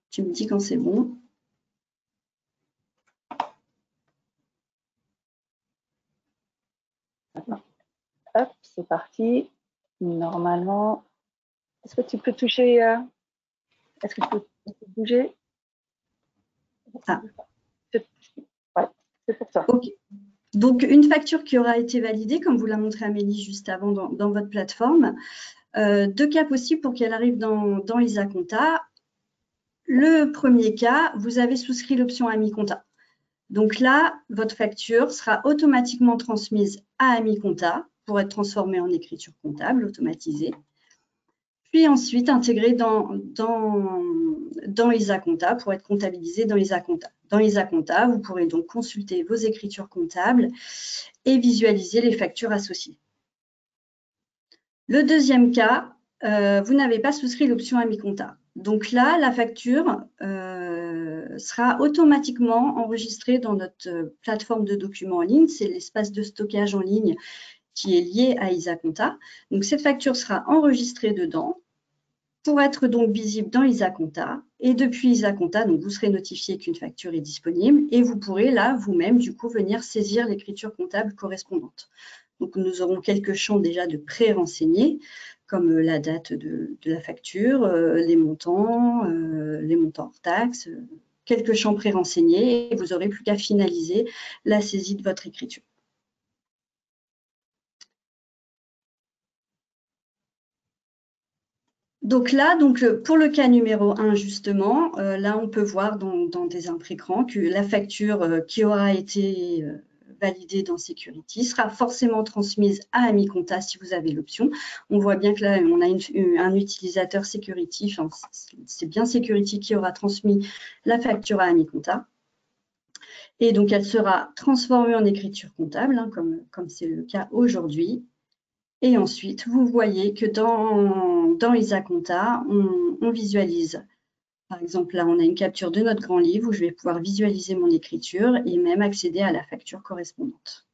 Tu me dis quand c'est bon. Hop, c'est parti. Normalement, est-ce que tu peux toucher est-ce que tu peux bouger? Ah. Ouais, c'est pour ça. Ok. Donc, une facture qui aura été validée, comme vous l'a montré Amélie juste avant dans votre plateforme. Deux cas possibles pour qu'elle arrive dans Isacompta. Le premier cas, vous avez souscrit l'option AmiCompta. Donc là, votre facture sera automatiquement transmise à AmiCompta pour être transformée en écriture comptable automatisée. Puis ensuite intégrée dans Isacompta pour être comptabilisée dans Isacompta. Dans Isacompta, vous pourrez donc consulter vos écritures comptables et visualiser les factures associées. Le deuxième cas, vous n'avez pas souscrit l'option AmiCompta. Donc là, la facture sera automatiquement enregistrée dans notre plateforme de documents en ligne. C'est l'espace de stockage en ligne qui est lié à Isacompta. Donc cette facture sera enregistrée dedans. pour être donc visible dans Isacompta. Et depuis Isacompta, donc vous serez notifié qu'une facture est disponible et vous pourrez là vous-même du coup venir saisir l'écriture comptable correspondante. Donc nous aurons quelques champs déjà de pré-renseignés comme la date de la facture, les montants hors taxes, quelques champs pré-renseignés et vous n'aurez plus qu'à finaliser la saisie de votre écriture. Donc là, pour le cas numéro 1, justement, là, on peut voir dans des imprécrans que la facture qui aura été validée dans Security sera forcément transmise à Amicompta si vous avez l'option. On voit bien que là, on a un utilisateur Security, enfin, c'est bien Security qui aura transmis la facture à Amicompta. Et donc, elle sera transformée en écriture comptable, hein, comme c'est le cas aujourd'hui. Et ensuite, vous voyez que dans Isacompta, on visualise. Par exemple, là, on a une capture de notre grand livre où je vais pouvoir visualiser mon écriture et même accéder à la facture correspondante.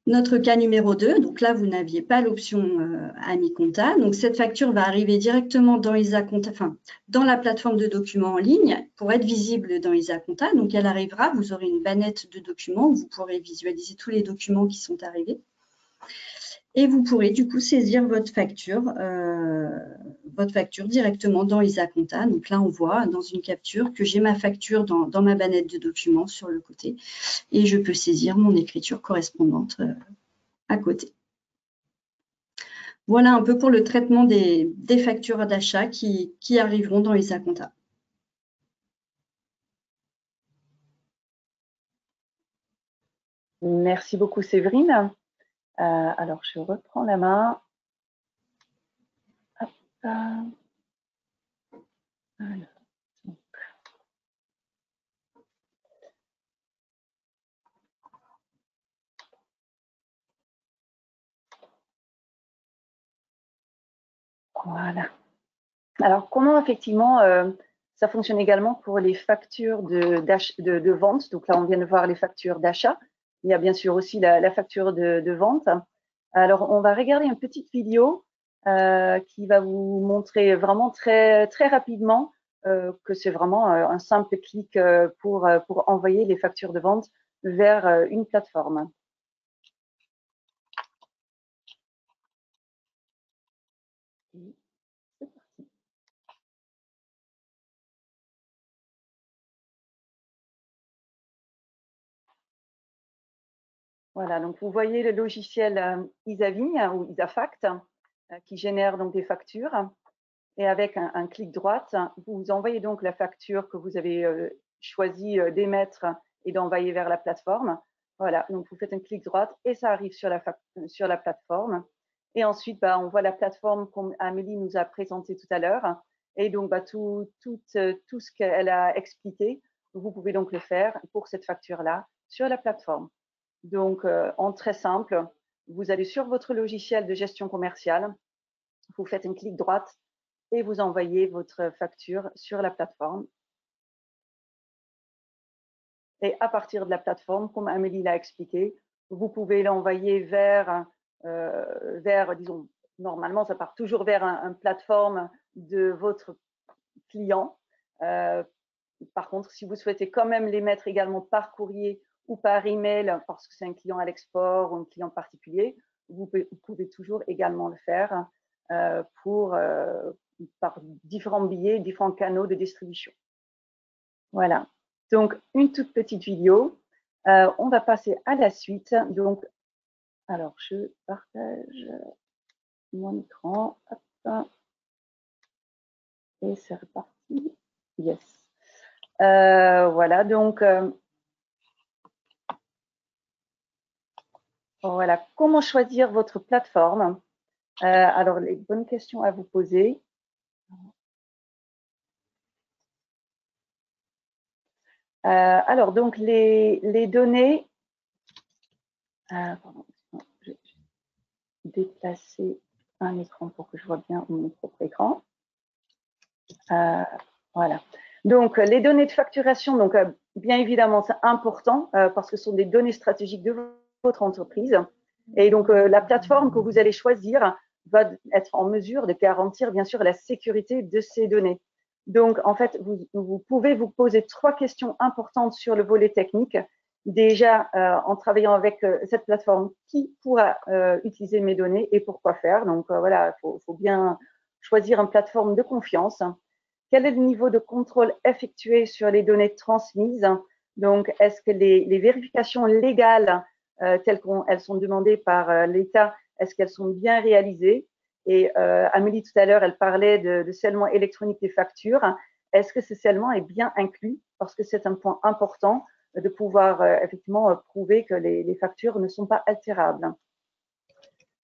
Notre cas numéro 2, donc là, vous n'aviez pas l'option Amicompta. Donc, cette facture va arriver directement dans Isacompta, enfin, dans la plateforme de documents en ligne pour être visible dans Isacompta. Donc, elle arrivera, vous aurez une bannette de documents où vous pourrez visualiser tous les documents qui sont arrivés. Et vous pourrez du coup saisir votre facture directement dans Isacompta. Donc là, on voit dans une capture que j'ai ma facture dans ma bannette de documents sur le côté et je peux saisir mon écriture correspondante à côté. Voilà un peu pour le traitement des factures d'achat qui arriveront dans Isacompta. Merci beaucoup, Séverine. Alors, je reprends la main. Hop. Voilà. Alors, comment effectivement ça fonctionne également pour les factures de vente. Donc là, on vient de voir les factures d'achat. Il y a bien sûr aussi la facture de vente. Alors, on va regarder une petite vidéo qui va vous montrer vraiment très, très rapidement que c'est vraiment un simple clic pour envoyer les factures de vente vers une plateforme. C'est parti. Voilà, donc vous voyez le logiciel Isavigne ou Isafact qui génère donc des factures. Et avec un clic droit, vous envoyez donc la facture que vous avez choisi d'émettre et d'envoyer vers la plateforme. Voilà, donc vous faites un clic droit et ça arrive sur la plateforme. Et ensuite, on voit la plateforme comme Amélie nous a présenté tout à l'heure. Et donc, tout ce qu'elle a expliqué, vous pouvez donc le faire pour cette facture-là sur la plateforme. Donc, en très simple, vous allez sur votre logiciel de gestion commerciale, vous faites un clic droit et vous envoyez votre facture sur la plateforme. Et à partir de la plateforme, comme Amélie l'a expliqué, vous pouvez l'envoyer vers, disons, normalement, ça part toujours vers une plateforme de votre client. Par contre, si vous souhaitez quand même les mettre également par courrier ou par email, parce que c'est un client à l'export ou un client particulier, vous pouvez toujours également le faire par différents billets, différents canaux de distribution. Voilà. Donc, une toute petite vidéo. On va passer à la suite. Donc, alors, je partage mon écran. Hop. Et c'est reparti. Yes. Voilà, donc, voilà. Comment choisir votre plateforme? Alors, les bonnes questions à vous poser. Alors, donc, les données. Pardon, je vais déplacer un écran pour que je vois bien mon propre écran. Voilà. Donc, les données de facturation, donc, bien évidemment, c'est important parce que ce sont des données stratégiques de votre entreprise. Et donc, la plateforme que vous allez choisir va être en mesure de garantir, bien sûr, la sécurité de ces données. Donc, en fait, vous pouvez vous poser 3 questions importantes sur le volet technique. Déjà, en travaillant avec cette plateforme, qui pourra utiliser mes données et pourquoi faire? Donc, voilà, il faut bien choisir une plateforme de confiance. Quel est le niveau de contrôle effectué sur les données transmises? Donc, est-ce que les vérifications légales telles qu'elles sont demandées par l'État, est-ce qu'elles sont bien réalisées? Et Amélie, tout à l'heure, elle parlait de scellement électronique des factures. Est-ce que ce scellement est bien inclus? Parce que c'est un point important de pouvoir effectivement prouver que les factures ne sont pas altérables.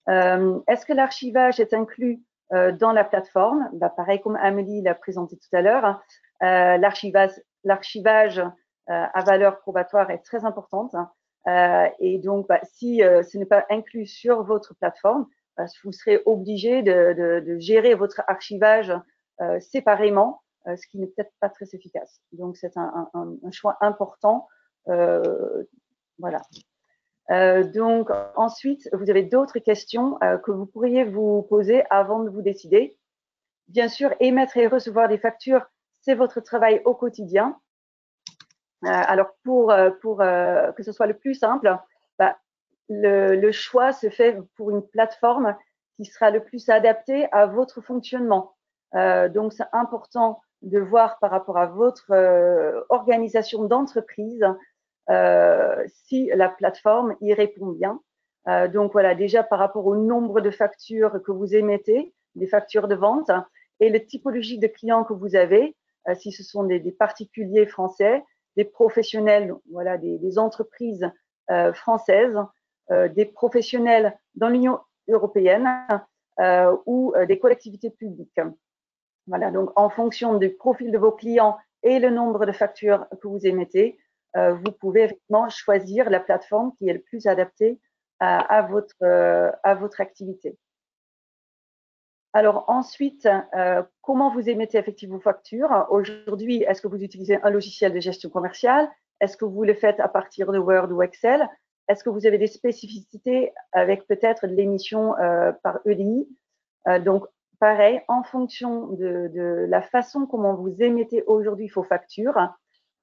Est-ce que l'archivage est inclus dans la plateforme? Pareil comme Amélie l'a présenté tout à l'heure, l'archivage à valeur probatoire est très importante. Et donc, si ce n'est pas inclus sur votre plateforme, vous serez obligé de gérer votre archivage séparément, ce qui n'est peut-être pas très efficace. Donc, c'est un choix important. Voilà. Donc, ensuite, vous avez d'autres questions que vous pourriez vous poser avant de vous décider. Bien sûr, émettre et recevoir des factures, c'est votre travail au quotidien. Alors, pour que ce soit le plus simple, le choix se fait pour une plateforme qui sera le plus adaptée à votre fonctionnement. Donc, c'est important de voir par rapport à votre organisation d'entreprise si la plateforme y répond bien. Donc, voilà, déjà par rapport au nombre de factures que vous émettez, des factures de vente, et le typologie de clients que vous avez, si ce sont des particuliers français, des professionnels, voilà, des entreprises françaises, des professionnels dans l'Union européenne ou des collectivités publiques. Voilà, donc en fonction du profil de vos clients et le nombre de factures que vous émettez, vous pouvez effectivement choisir la plateforme qui est le plus adaptée à votre activité. Alors ensuite, comment vous émettez effectivement vos factures? Aujourd'hui, est-ce que vous utilisez un logiciel de gestion commerciale? Est-ce que vous le faites à partir de Word ou Excel? Est-ce que vous avez des spécificités avec peut-être de l'émission par EDI? Donc, pareil, en fonction de la façon comment vous émettez aujourd'hui vos factures,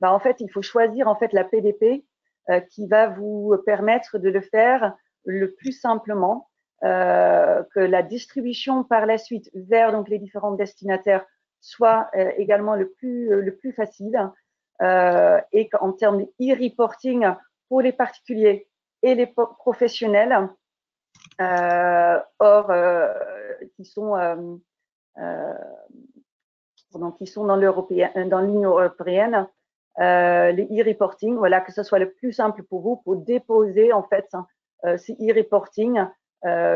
en fait, il faut choisir en fait la PDP qui va vous permettre de le faire le plus simplement. Que la distribution par la suite vers donc les différents destinataires soit également le plus facile et qu'en termes d'e-reporting pour les particuliers et les professionnels, qui sont dans l'Union européenne, les e-reporting, voilà, que ce soit le plus simple pour vous pour déposer en fait ces e-reporting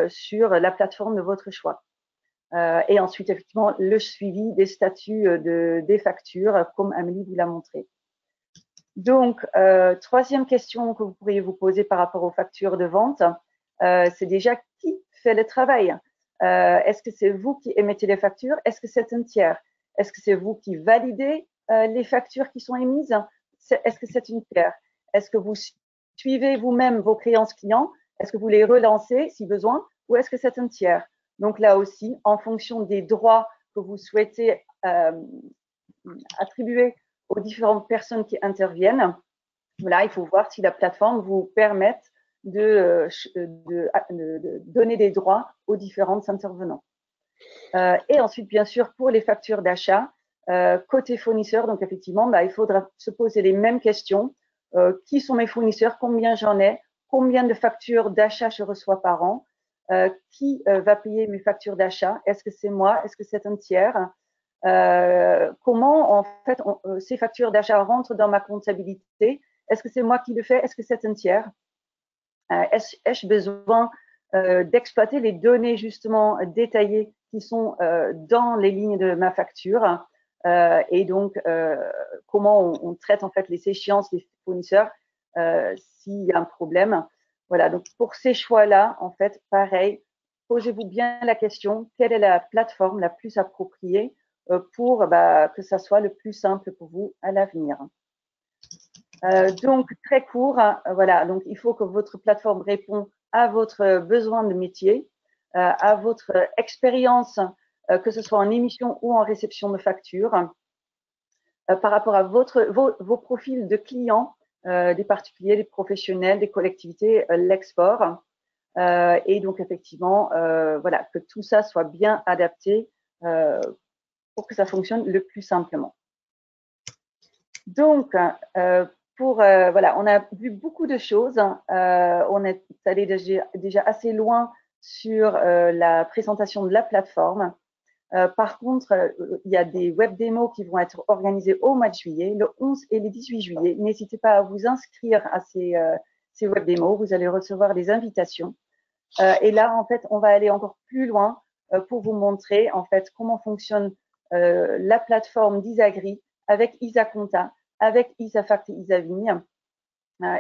sur la plateforme de votre choix. Et ensuite, effectivement, le suivi des statuts des factures, comme Amélie vous l'a montré. Donc, troisième question que vous pourriez vous poser par rapport aux factures de vente, c'est déjà qui fait le travail? Est-ce que c'est vous qui émettez les factures? Est-ce que c'est un tiers? Est-ce que c'est vous qui validez les factures qui sont émises? Est-ce que c'est une tiers? Est-ce que vous suivez vous-même vos créances clients? Est-ce que vous les relancez si besoin? Ou est-ce que c'est un tiers? Donc là aussi, en fonction des droits que vous souhaitez attribuer aux différentes personnes qui interviennent, voilà, il faut voir si la plateforme vous permet de donner des droits aux différents intervenants. Et ensuite, bien sûr, pour les factures d'achat, côté fournisseur, donc effectivement, il faudra se poser les mêmes questions. Qui sont mes fournisseurs? Combien j'en ai? Combien de factures d'achat je reçois par an? Qui va payer mes factures d'achat? Est-ce que c'est moi? Est-ce que c'est un tiers? Comment en fait ces factures d'achat rentrent dans ma comptabilité? Est-ce que c'est moi qui le fais? Est-ce que c'est un tiers? Ai-je besoin d'exploiter les données justement détaillées qui sont dans les lignes de ma facture? Et donc, comment on traite en fait les échéances des fournisseurs s'il y a un problème. Voilà, donc pour ces choix-là, en fait, pareil, posez-vous bien la question, quelle est la plateforme la plus appropriée pour que ça soit le plus simple pour vous à l'avenir. Donc, très court, voilà, donc il faut que votre plateforme réponde à votre besoin de métier. à votre expérience, que ce soit en émission ou en réception de factures, par rapport à vos profils de clients, des particuliers, des professionnels, des collectivités, l'export. Et donc, effectivement, voilà, que tout ça soit bien adapté pour que ça fonctionne le plus simplement. Donc, voilà, on a vu beaucoup de choses. On est allé déjà assez loin sur la présentation de la plateforme. Par contre, il y a des web démos qui vont être organisées au mois de juillet, le 11 et le 18 juillet. N'hésitez pas à vous inscrire à ces web démos. Vous allez recevoir des invitations. Et là, en fait, on va aller encore plus loin pour vous montrer en fait comment fonctionne la plateforme d'Isagri avec Isaconta, avec Isafact et Isavigne,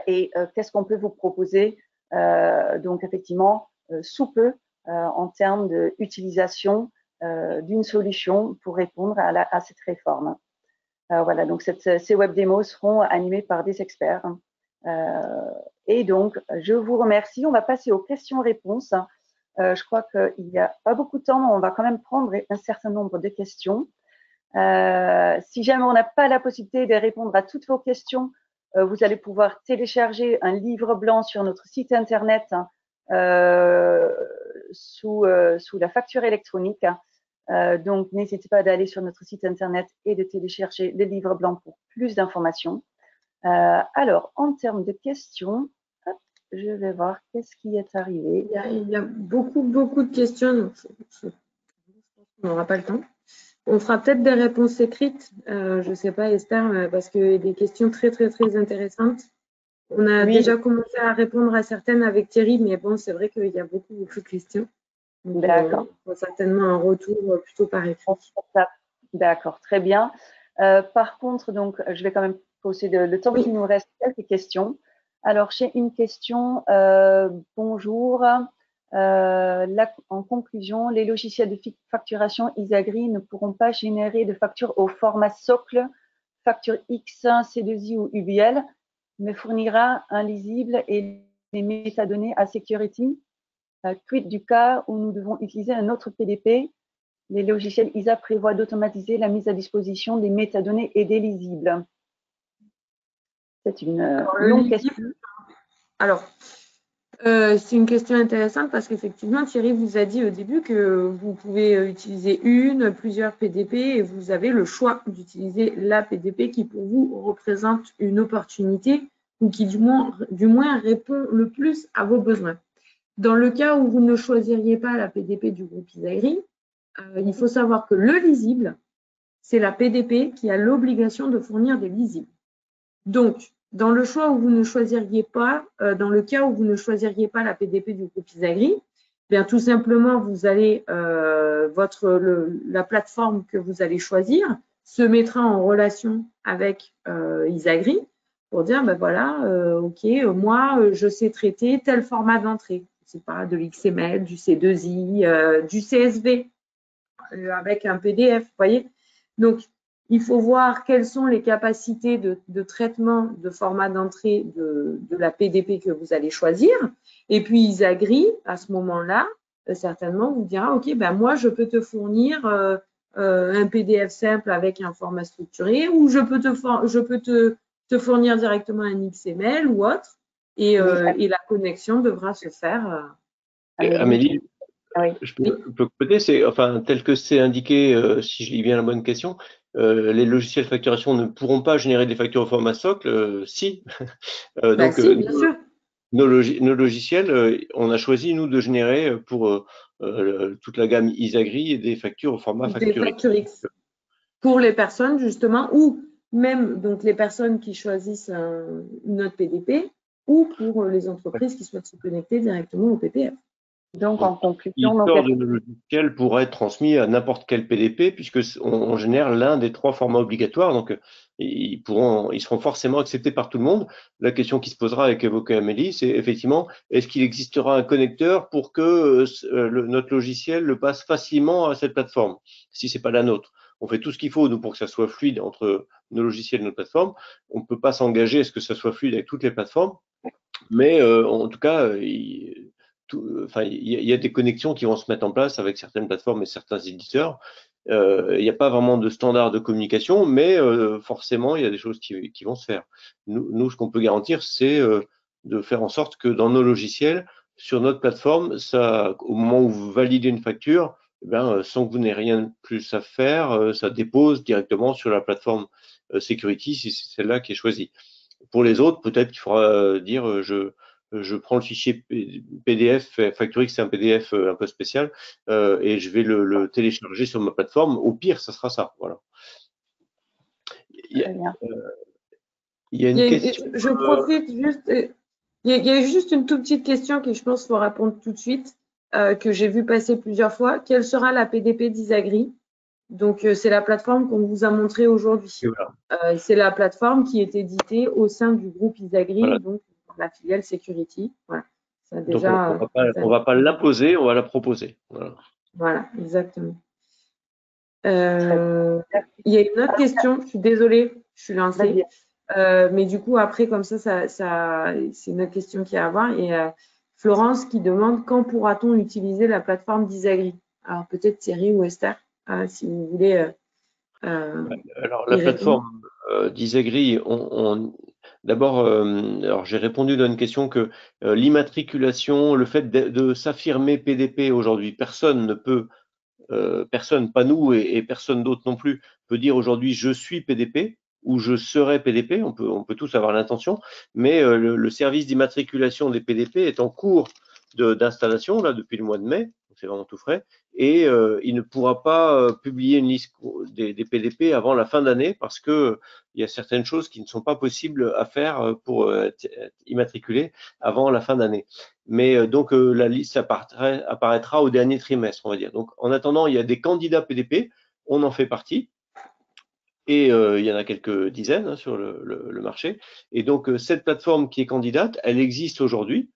et qu'est-ce qu'on peut vous proposer donc effectivement sous peu en termes d'utilisation d'une solution pour répondre à cette réforme. Voilà, donc ces web démos seront animées par des experts. Et donc, je vous remercie. On va passer aux questions-réponses. Je crois qu'il n'y a pas beaucoup de temps, mais on va quand même prendre un certain nombre de questions. Si jamais on n'a pas la possibilité de répondre à toutes vos questions, vous allez pouvoir télécharger un livre blanc sur notre site internet sous la facture électronique. Donc, n'hésitez pas d'aller sur notre site internet et de télécharger le livre blanc pour plus d'informations. Alors, en termes de questions, hop, je vais voir qu'est-ce qui est arrivé. Il y a beaucoup de questions, donc je pense qu'on n'aura pas le temps. On fera peut-être des réponses écrites, je ne sais pas Esther, parce qu'il y a des questions très intéressantes. On a déjà commencé à répondre à certaines avec Thierry, mais bon, c'est vrai qu'il y a beaucoup de questions. D'accord. On aura certainement un retour plutôt par écrit. D'accord, très bien. Par contre, donc, je vais quand même poser le temps qu'il nous reste quelques questions. Alors, j'ai une question. Bonjour. Là, en conclusion, les logiciels de facturation Isagri ne pourront pas générer de factures au format socle, facture X1, C2I ou UBL, mais fournira un lisible et des métadonnées à security. Quid du cas où nous devons utiliser un autre PDP? Les logiciels ISA prévoient d'automatiser la mise à disposition des métadonnées et des lisibles. C'est une longue question. Alors, c'est une question intéressante parce qu'effectivement, Thierry vous a dit au début que vous pouvez utiliser plusieurs PDP et vous avez le choix d'utiliser la PDP qui pour vous représente une opportunité ou qui du moins répond le plus à vos besoins. Dans le cas où vous ne choisiriez pas la PDP du groupe Isagri, il faut savoir que le lisible, c'est la PDP qui a l'obligation de fournir des lisibles. Donc, dans le choix où vous ne choisiriez pas, dans le cas où vous ne choisiriez pas la PDP du groupe Isagri, bien tout simplement, vous allez la plateforme que vous allez choisir se mettra en relation avec Isagri pour dire ben voilà, ok, moi je sais traiter tel format d'entrée, c'est pas de l'XML, du C2I, du CSV avec un PDF, vous voyez. Donc il faut voir quelles sont les capacités de traitement de format d'entrée de la PDP que vous allez choisir. Et puis, Isagri, à ce moment-là, certainement vous dira, OK, ben moi, je peux te fournir un PDF simple avec un format structuré ou je peux te fournir directement un XML ou autre. Et la connexion devra se faire. Amélie, je peux compléter, enfin, tel que c'est indiqué, si je lis bien la bonne question, les logiciels de facturation ne pourront pas générer des factures au format socle, si. Donc, si, bien sûr. Nos logiciels, on a choisi, nous, de générer pour toute la gamme Isagri des factures au format facture X. Des factures X. Pour les personnes, justement, ou même donc les personnes qui choisissent une autre PDP, ou pour les entreprises qui souhaitent se connecter directement au PPF. Donc, en conclusion, l'histoire de nos logiciels pourrait être transmis à n'importe quel PDP puisque on génère l'un des 3 formats obligatoires. Donc, ils seront forcément acceptés par tout le monde. La question qui se posera avec évoqué Amélie, c'est effectivement, est-ce qu'il existera un connecteur pour que notre logiciel le passe facilement à cette plateforme, si c'est pas la nôtre? On fait tout ce qu'il faut, nous, pour que ça soit fluide entre nos logiciels et notre plateforme. On ne peut pas s'engager à ce que ça soit fluide avec toutes les plateformes. Mais en tout cas, il y a des connexions qui vont se mettre en place avec certaines plateformes et certains éditeurs. Il n'y a pas vraiment de standard de communication, mais forcément, il y a des choses qui vont se faire. Nous, ce qu'on peut garantir, c'est de faire en sorte que dans nos logiciels, sur notre plateforme, ça, au moment où vous validez une facture, eh bien, sans que vous n'ayez rien de plus à faire, ça dépose directement sur la plateforme Security si c'est celle-là qui est choisie. Pour les autres, peut-être qu'il faudra dire je prends le fichier PDF, Factory, c'est un PDF un peu spécial, et je vais le télécharger sur ma plateforme. Au pire, ça sera ça. Voilà. Il y a une question. Je profite juste. Il y a juste une toute petite question que je pense qu'il faut répondre tout de suite, que j'ai vu passer plusieurs fois. Quelle sera la PDP d'Isagri? Donc, c'est la plateforme qu'on vous a montrée aujourd'hui. Voilà. C'est la plateforme qui est éditée au sein du groupe Isagri, voilà. Donc la filiale Security. Voilà. Ça déjà, donc on va pas l'imposer, on va la proposer. Voilà, exactement. Il y a une autre question, je suis désolée, je suis lancée. Mais du coup, après, comme ça c'est une autre question qu'il y a à avoir. Et Florence qui demande quand pourra-t-on utiliser la plateforme d'Isagri? Alors, peut-être Thierry ou Esther, si vous voulez. Alors, la plateforme d'Isagri, d'abord, alors j'ai répondu dans une question que l'immatriculation, le fait de s'affirmer PDP aujourd'hui, personne ne peut, personne, pas nous et personne d'autre non plus, peut dire aujourd'hui je suis PDP ou je serai PDP. On peut tous avoir l'intention, mais le service d'immatriculation des PDP est en cours d'installation là depuis le mois de mai. C'est vraiment tout frais, et il ne pourra pas publier une liste des PDP avant la fin d'année parce que il y a certaines choses qui ne sont pas possibles à faire pour être immatriculé avant la fin d'année. Mais donc la liste apparaîtra au dernier trimestre, on va dire. Donc en attendant, il y a des candidats PDP, on en fait partie. Et il y en a quelques dizaines sur le marché. Et donc cette plateforme qui est candidate, elle existe aujourd'hui.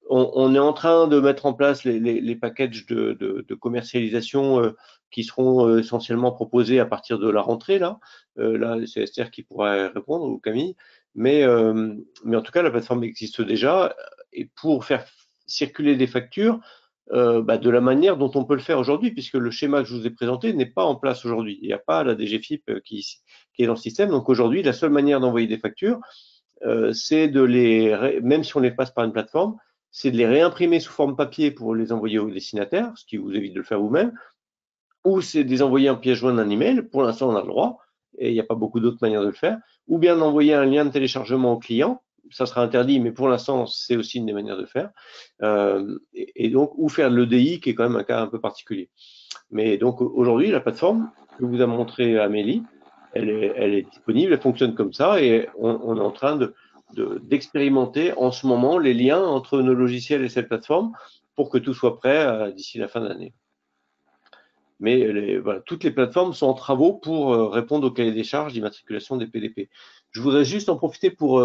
On est en train de mettre en place les packages de commercialisation qui seront essentiellement proposés à partir de la rentrée. Là, c'est Esther qui pourrait répondre, ou Camille. Mais en tout cas, la plateforme existe déjà. Et pour faire circuler des factures de la manière dont on peut le faire aujourd'hui, puisque le schéma que je vous ai présenté n'est pas en place aujourd'hui. Il n'y a pas la DGFIP qui est dans le système. Donc aujourd'hui, la seule manière d'envoyer des factures, c'est même si on les passe par une plateforme, c'est de les réimprimer sous forme papier pour les envoyer au destinataire, ce qui vous évite de le faire vous-même, ou c'est de les envoyer en pièce jointe d'un email, pour l'instant on a le droit, et il n'y a pas beaucoup d'autres manières de le faire, ou bien d'envoyer un lien de téléchargement au client, ça sera interdit, mais pour l'instant c'est aussi une des manières de le faire, et donc, ou faire de l'EDI, qui est quand même un cas un peu particulier. Mais donc aujourd'hui, la plateforme que vous a montré Amélie, elle est disponible, elle fonctionne comme ça, et on est en train d'expérimenter en ce moment les liens entre nos logiciels et cette plateforme pour que tout soit prêt d'ici la fin de l'année. Mais voilà, toutes les plateformes sont en travaux pour répondre au cahier des charges d'immatriculation des PDP. Je voudrais juste en profiter pour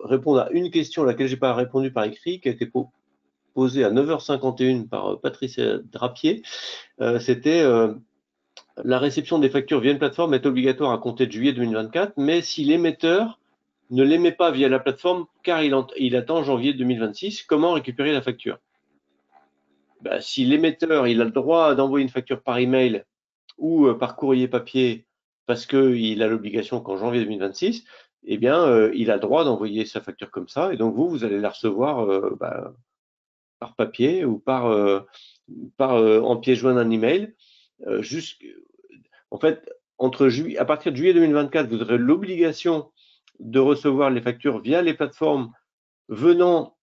répondre à une question à laquelle je n'ai pas répondu par écrit, qui a été posée à 9h51 par Patricia Drapier. C'était la réception des factures via une plateforme est obligatoire à compter de juillet 2024, mais si l'émetteur ne l'émet pas via la plateforme car il attend janvier 2026, comment récupérer la facture? Si l'émetteur il a le droit d'envoyer une facture par email ou par courrier papier parce qu'il a l'obligation qu'en janvier 2026, eh bien, il a le droit d'envoyer sa facture comme ça, et donc vous allez la recevoir par papier ou en pièce jointe d'un email. En fait, à partir de juillet 2024, vous aurez l'obligation de recevoir les factures via les plateformes venant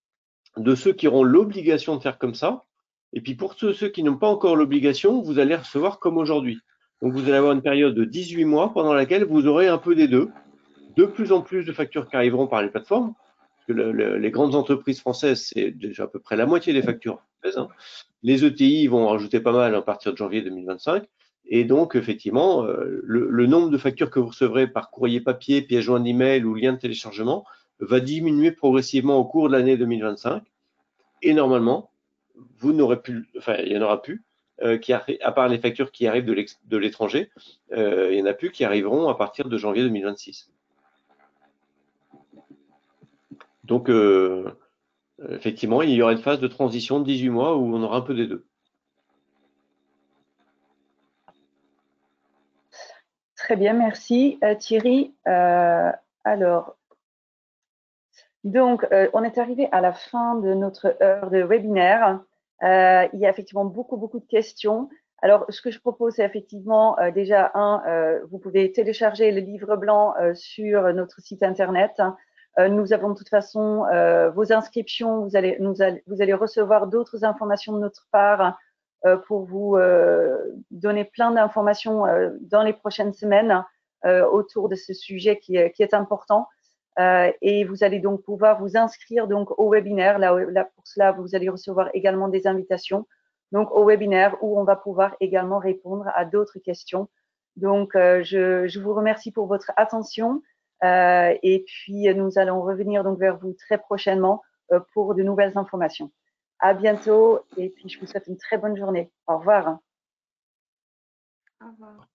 de ceux qui auront l'obligation de faire comme ça. Et puis pour ceux qui n'ont pas encore l'obligation, vous allez recevoir comme aujourd'hui. Donc vous allez avoir une période de 18 mois pendant laquelle vous aurez un peu des deux. De plus en plus de factures qui arriveront par les plateformes. Parce que les grandes entreprises françaises, c'est déjà à peu près la moitié des factures françaises. Hein. Les ETI vont en rajouter pas mal à partir de janvier 2025. Et donc, effectivement, le nombre de factures que vous recevrez par courrier papier, pièce jointe d'email ou lien de téléchargement va diminuer progressivement au cours de l'année 2025. Et normalement, il n'y en aura plus, à part les factures qui arrivent de l'étranger, il n'y en a plus qui arriveront à partir de janvier 2026. Donc, effectivement, il y aura une phase de transition de 18 mois où on aura un peu des deux. Très bien, merci Thierry. Alors, donc, on est arrivé à la fin de notre heure de webinaire. Il y a effectivement beaucoup de questions. Alors, ce que je propose, c'est effectivement déjà, vous pouvez télécharger le livre blanc sur notre site internet. Nous avons de toute façon vos inscriptions. Vous allez recevoir d'autres informations de notre part pour vous donner plein d'informations dans les prochaines semaines autour de ce sujet qui est important. Et vous allez donc pouvoir vous inscrire donc au webinaire. Là, pour cela, vous allez recevoir également des invitations donc au webinaire où on va pouvoir également répondre à d'autres questions. Donc, je vous remercie pour votre attention et puis nous allons revenir donc vers vous très prochainement pour de nouvelles informations. À bientôt et puis je vous souhaite une très bonne journée. Au revoir. Au revoir.